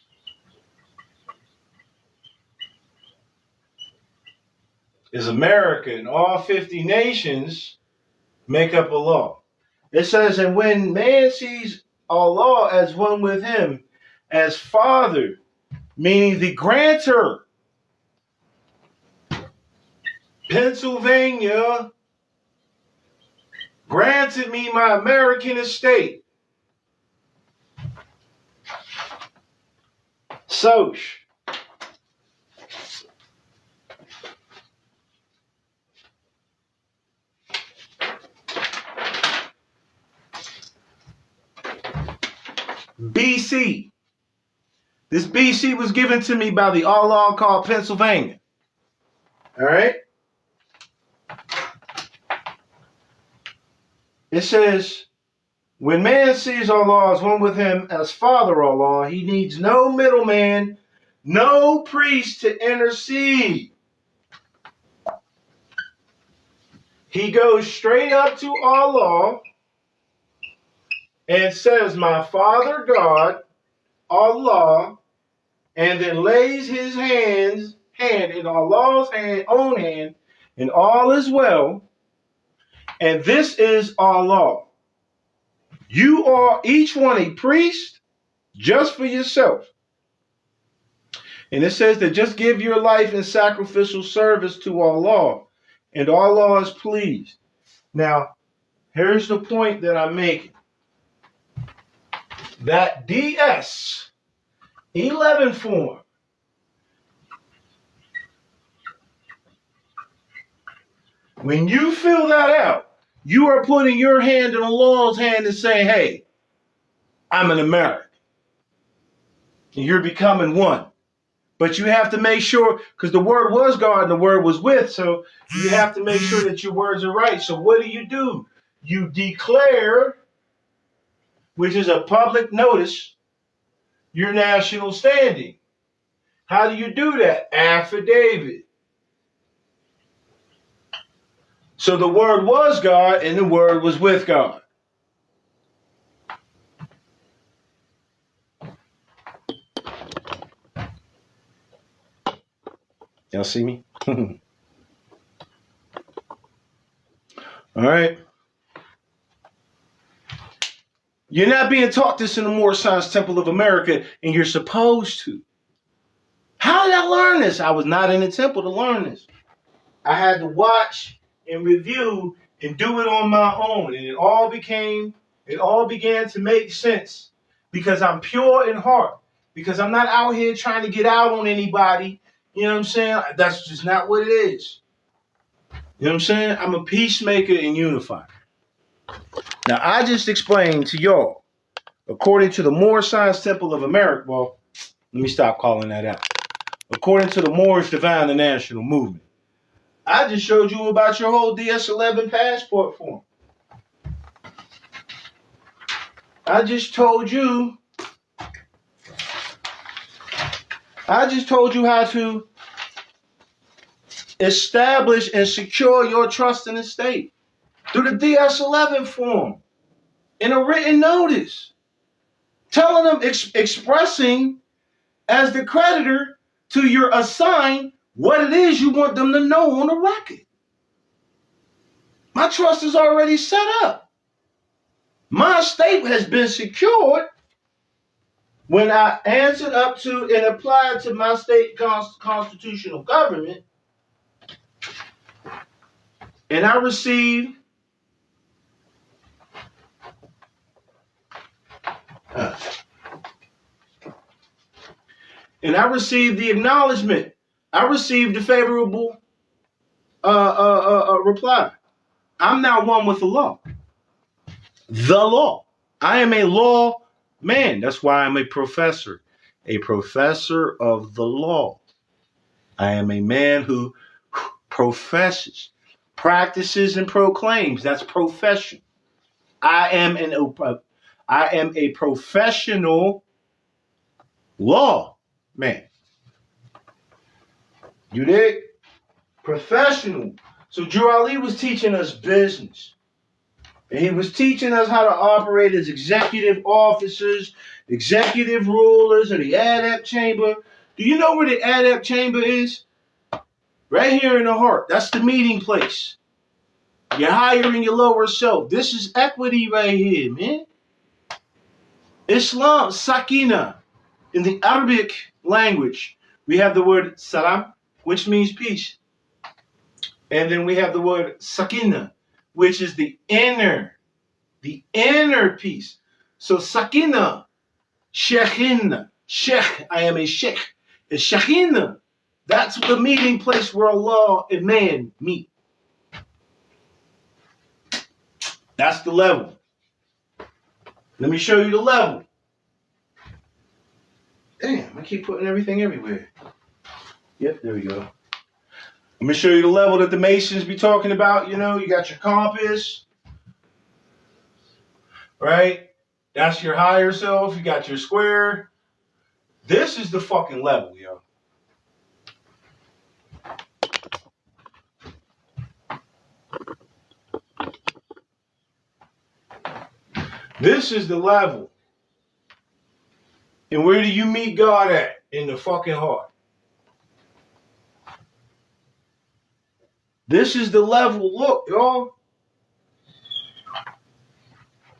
America, and all 50 nations make up Allah. It says, and when man sees Allah as one with him, as Father, meaning the grantor, Pennsylvania granted me my American estate. Soch. BC. This BC was given to me by the Allah called Pennsylvania. All right? It says, when man sees Allah as one with him as Father Allah, he needs no middleman, no priest to intercede. He goes straight up to Allah and says, my Father God, Allah, and then lays his hand in Allah's own hand and all is well, and this is our law. You are each one a priest just for yourself. And it says that just give your life in sacrificial service to Allah, and Allah is pleased. Now, here's the point that I'm making. That DS 11 form, when you fill that out, you are putting your hand in Allah's hand and saying, hey, I'm an American. And you're becoming one. But you have to make sure, because the word was God and the word was with, so you have to make sure that your words are right. So what do? You declare, which is a public notice, your national standing. How do you do that? Affidavit. So the word was God and the word was with God. Y'all see me? All right. You're not being taught this in the Moorish Science Temple of America, and you're supposed to. How did I learn this? I was not in the temple to learn this. I had to watch and review and do it on my own. And it all began to make sense because I'm pure in heart. Because I'm not out here trying to get out on anybody. You know what I'm saying? That's just not what it is. You know what I'm saying? I'm a peacemaker and unifier. Now, I just explained to y'all, according to the Moorish Science Temple of America, well, let me stop calling that out. According to the Moorish Divine and National Movement, I just showed you about your whole DS-11 passport form. I just told you how to establish and secure your trust in the state through the DS-11 form in a written notice, telling them, expressing as the creditor to your assigned what it is you want them to know on the record. My trust is already set up. My estate has been secured when I answered up to and applied to my state constitutional government, and I received the acknowledgement. I received the favorable reply. I'm now one with the law. The law. I am a law man. That's why I'm a professor of the law. I am a man who professes, practices, and proclaims. That's profession. I am a professional law man. You dig? Professional. So Drew Ali was teaching us business. And he was teaching us how to operate as executive officers, executive rulers of the Adept chamber. Do you know where the Adept chamber is? Right here in the heart. That's the meeting place. You're hiring your lower self. This is equity right here, man. Islam, sakina. In the Arabic language, we have the word salam, which means peace. And then we have the word sakina, which is the inner peace. So sakina, shekhinna, sheikh, I am a sheikh. And shekhinna, that's the meeting place where Allah and man meet. That's the level. Let me show you the level. Damn, I keep putting everything everywhere. Yep, there we go. Let me show you the level that the Masons be talking about. You know, you got your compass, right? That's your higher self. You got your square. This is the fucking level, yo. This is the level. And where do you meet God at? In the fucking heart. This is the level. Look, y'all.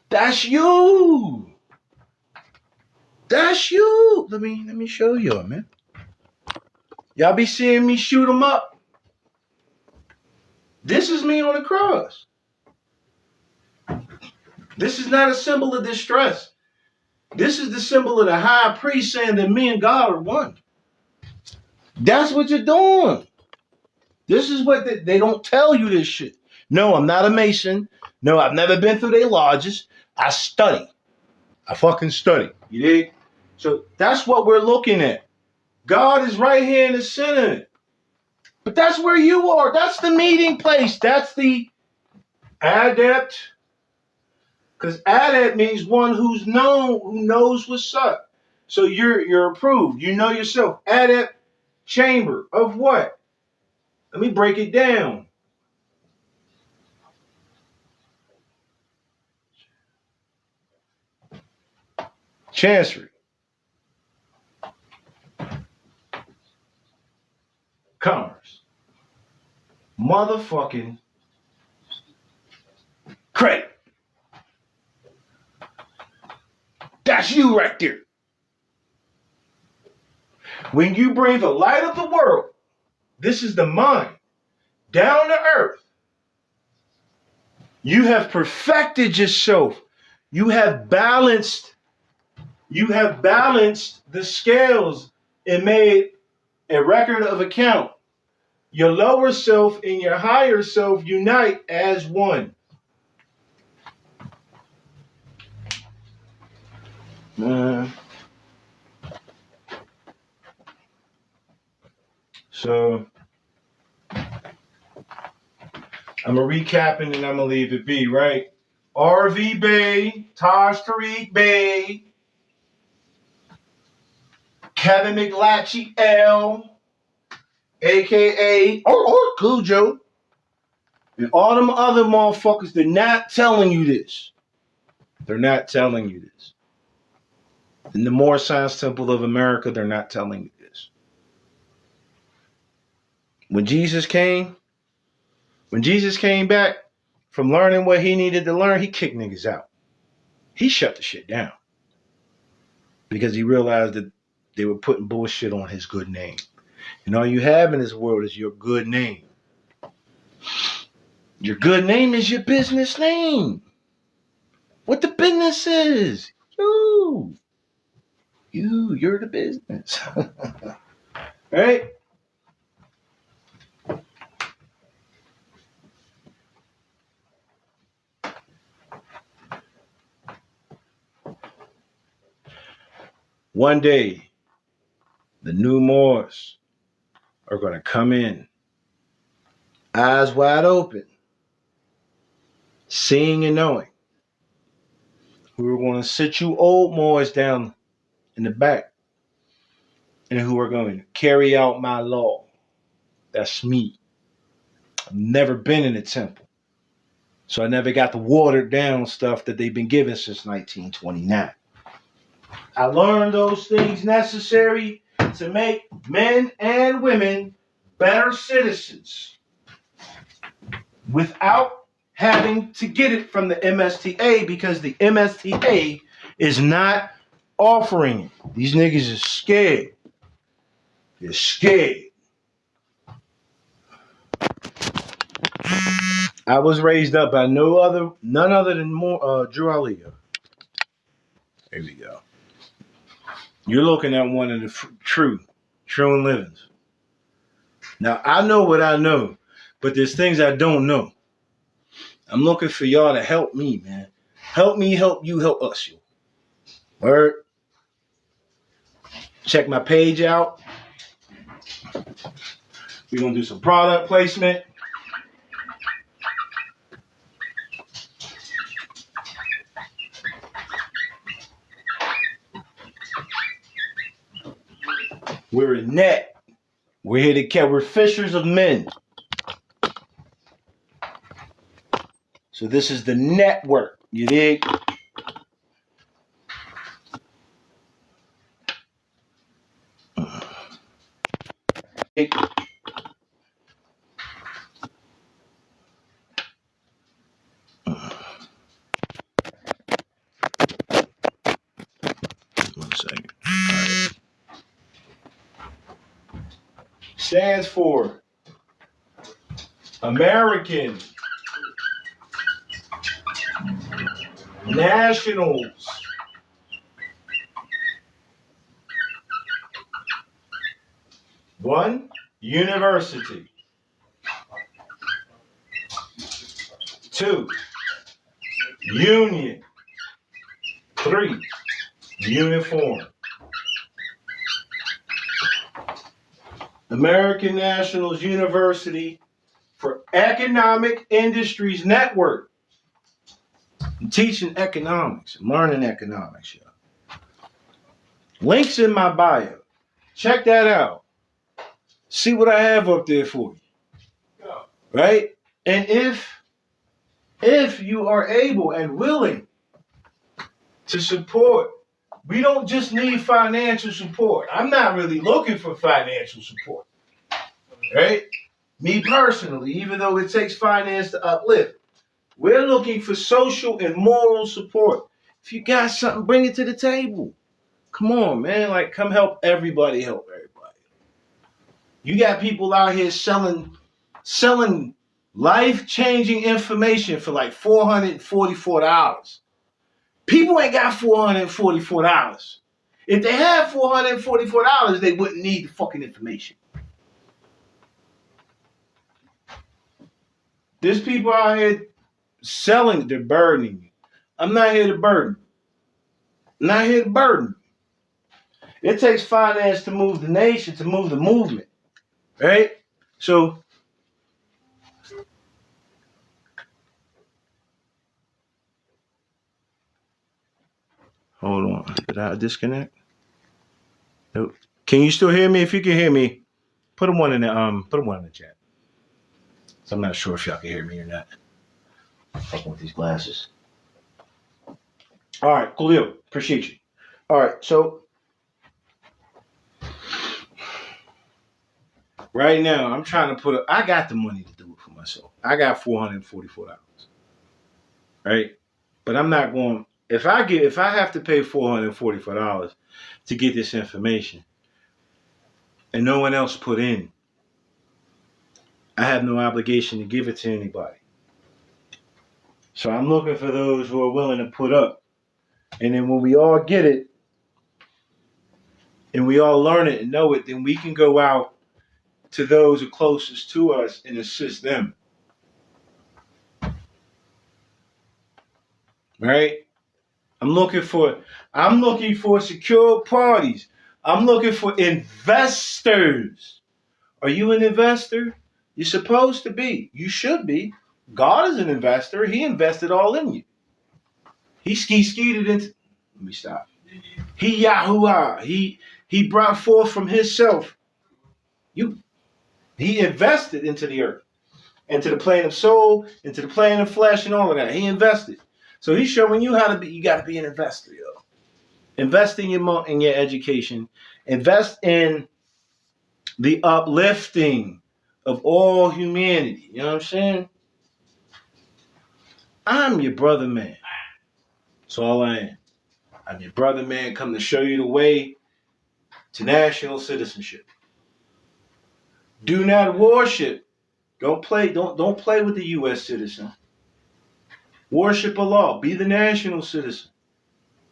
That's you. That's you. Let me show y'all, man. Y'all be seeing me shoot them up. This is me on the cross. This is not a symbol of distress. This is the symbol of the high priest saying that me and God are one. That's what you're doing. This is what they don't tell you this shit. No, I'm not a Mason. No, I've never been through their lodges. I study. I fucking study. You dig? So that's what we're looking at. God is right here in the center. But that's where you are. That's the meeting place. That's the adept. Because adept means one who's known, who knows what's up. So you're approved. You know yourself. Adept chamber of what? Let me break it down. Chancery. Commerce. Motherfucking credit. That's you right there. When you bring the light of the world, this is the mind, down to earth, you have perfected yourself. You have balanced the scales and made a record of account. Your lower self and your higher self unite as one. So I'm going to recap and then I'm going to leave it be, right? RV Bay, Taj Tariq Bay, Kevin McLatchy L, a.k.a. Cujo, and all them other motherfuckers, they're not telling you this. They're not telling you this. In the Moore Science Temple of America, they're not telling you this. When Jesus came back from learning what he needed to learn, he kicked niggas out. He shut the shit down. Because he realized that they were putting bullshit on his good name. And all you have in this world is your good name. Your good name is your business name. What the business is? You're the business. Right? One day, the new Moors are going to come in, eyes wide open, seeing and knowing. Who are going to sit you old Moors down in the back, and who are going to carry out my law. That's me. I've never been in a temple, so I never got the watered down stuff that they've been giving since 1929. I learned those things necessary to make men and women better citizens without having to get it from the MSTA, because the MSTA is not offering it. These niggas are scared. They're scared. I was raised up by none other than Drew Ali. Here we go. You're looking at one of the true and livings. Now, I know what I know, but there's things I don't know. I'm looking for y'all to help me, man. Help me, help you, help us. Word. Check my page out. We're going to do some product placement. We're a net. We're here to catch. We're fishers of men. So this is the network. You dig? 1 second. All right. Stands for American Nationals One, University. 2, Union. 3, Uniform. American Nationals University for Economic Industries Network. I'm teaching economics. I'm learning economics, y'all. Links in my bio. Check that out. See what I have up there for you. Right? And if you are able and willing to support, we don't just need financial support. I'm not really looking for financial support. Right? Me personally, even though it takes finance to uplift, we're looking for social and moral support. If you got something, bring it to the table. Come on, man. Like, come help everybody. Help everybody. You got people out here selling life-changing information for like $444. People ain't got $444. If they had $444, they wouldn't need the fucking information. There's people out here selling, they're burdening you. I'm not here to burden. I'm not here to burden. It takes finance to move the nation, to move the movement. Right? So, hold on. Did I disconnect? Nope. Can you still hear me? If you can hear me, put a one in the chat. So I'm not sure if y'all can hear me or not. I'm fucking with these glasses. All right, cool. Appreciate you. All right, so right now I'm trying to I got the money to do it for myself. I got $444. Right? But I'm not going, if I have to pay $444 to get this information and no one else put in, I have no obligation to give it to anybody. So I'm looking for those who are willing to put up. And then when we all get it and we all learn it and know it, then we can go out to those who are closest to us and assist them. Right? I'm looking for secure parties. I'm looking for investors. Are you an investor? You're supposed to be. You should be. God is an investor. He invested all in you. He skied it into. Let me stop. He Yahuwah. He brought forth from himself. He invested into the earth, into the plane of soul, into the plane of flesh, and all of that. He invested. So he's showing you how to be. You got to be an investor, yo. Invest in your education. Invest in the uplifting of all humanity. You know what I'm saying? I'm your brother man. That's all I am. I'm your brother man, come to show you the way to national citizenship. Do not worship. Don't play with the U.S. citizen. Worship Allah. Be the national citizen.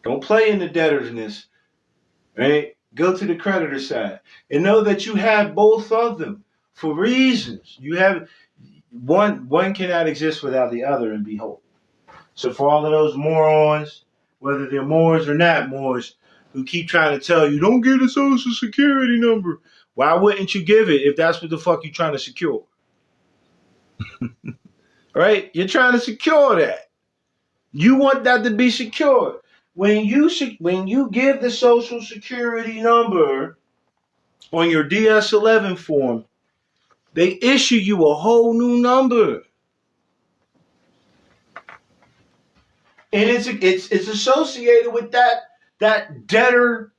Don't play in the debtors. Right? Go to the creditor side. And know that you have both of them for reasons. You have one cannot exist without the other and be whole. So for all of those morons, whether they're Moors or not Moors, who keep trying to tell you, don't get a social security number. Why wouldn't you give it if that's what the fuck you're trying to secure? Right? You're trying to secure that. You want that to be secure. When you give the social security number on your DS-11 form, they issue you a whole new number. And it's associated with that debtor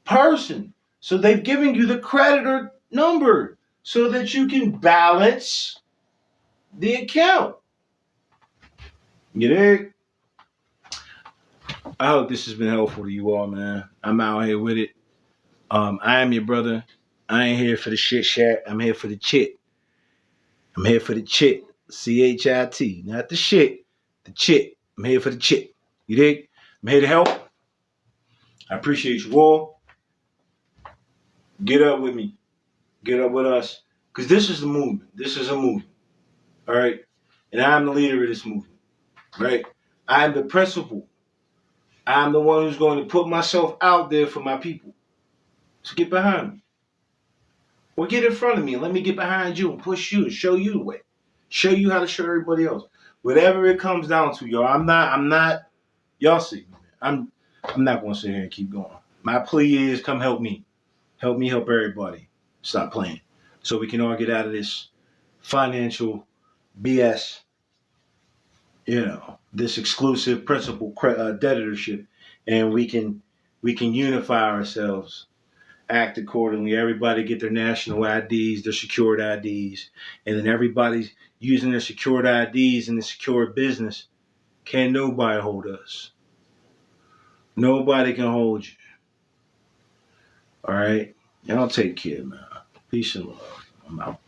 person. So they've given you the creditor number so that you can balance the account. You dig? I hope this has been helpful to you all, man. I'm out here with it. I am your brother. I ain't here for the shit chat. I'm here for the chit. I'm here for the chit. CHIT. Not the shit. The chit. I'm here for the chit. You dig? I'm here to help. I appreciate you all. Get up with me. Get up with us. Because this is the movement. This is a movement. All right? And I'm the leader of this movement. Right? I'm the principal. I'm the one who's going to put myself out there for my people. So get behind me. Or get in front of me and let me get behind you and push you and show you the way. Show you how to show everybody else. Whatever it comes down to, y'all. I'm not, y'all see. I'm not going to sit here and keep going. My plea is come help me. Help me help everybody. Stop playing. So we can all get out of this financial BS, this exclusive principal debtorship. And we can unify ourselves, act accordingly. Everybody get their national IDs, their secured IDs, and then everybody's using their secured IDs in the secured business. Can't nobody hold us. Nobody can hold you. All right? Y'all take care, man. Peace and love. I'm out.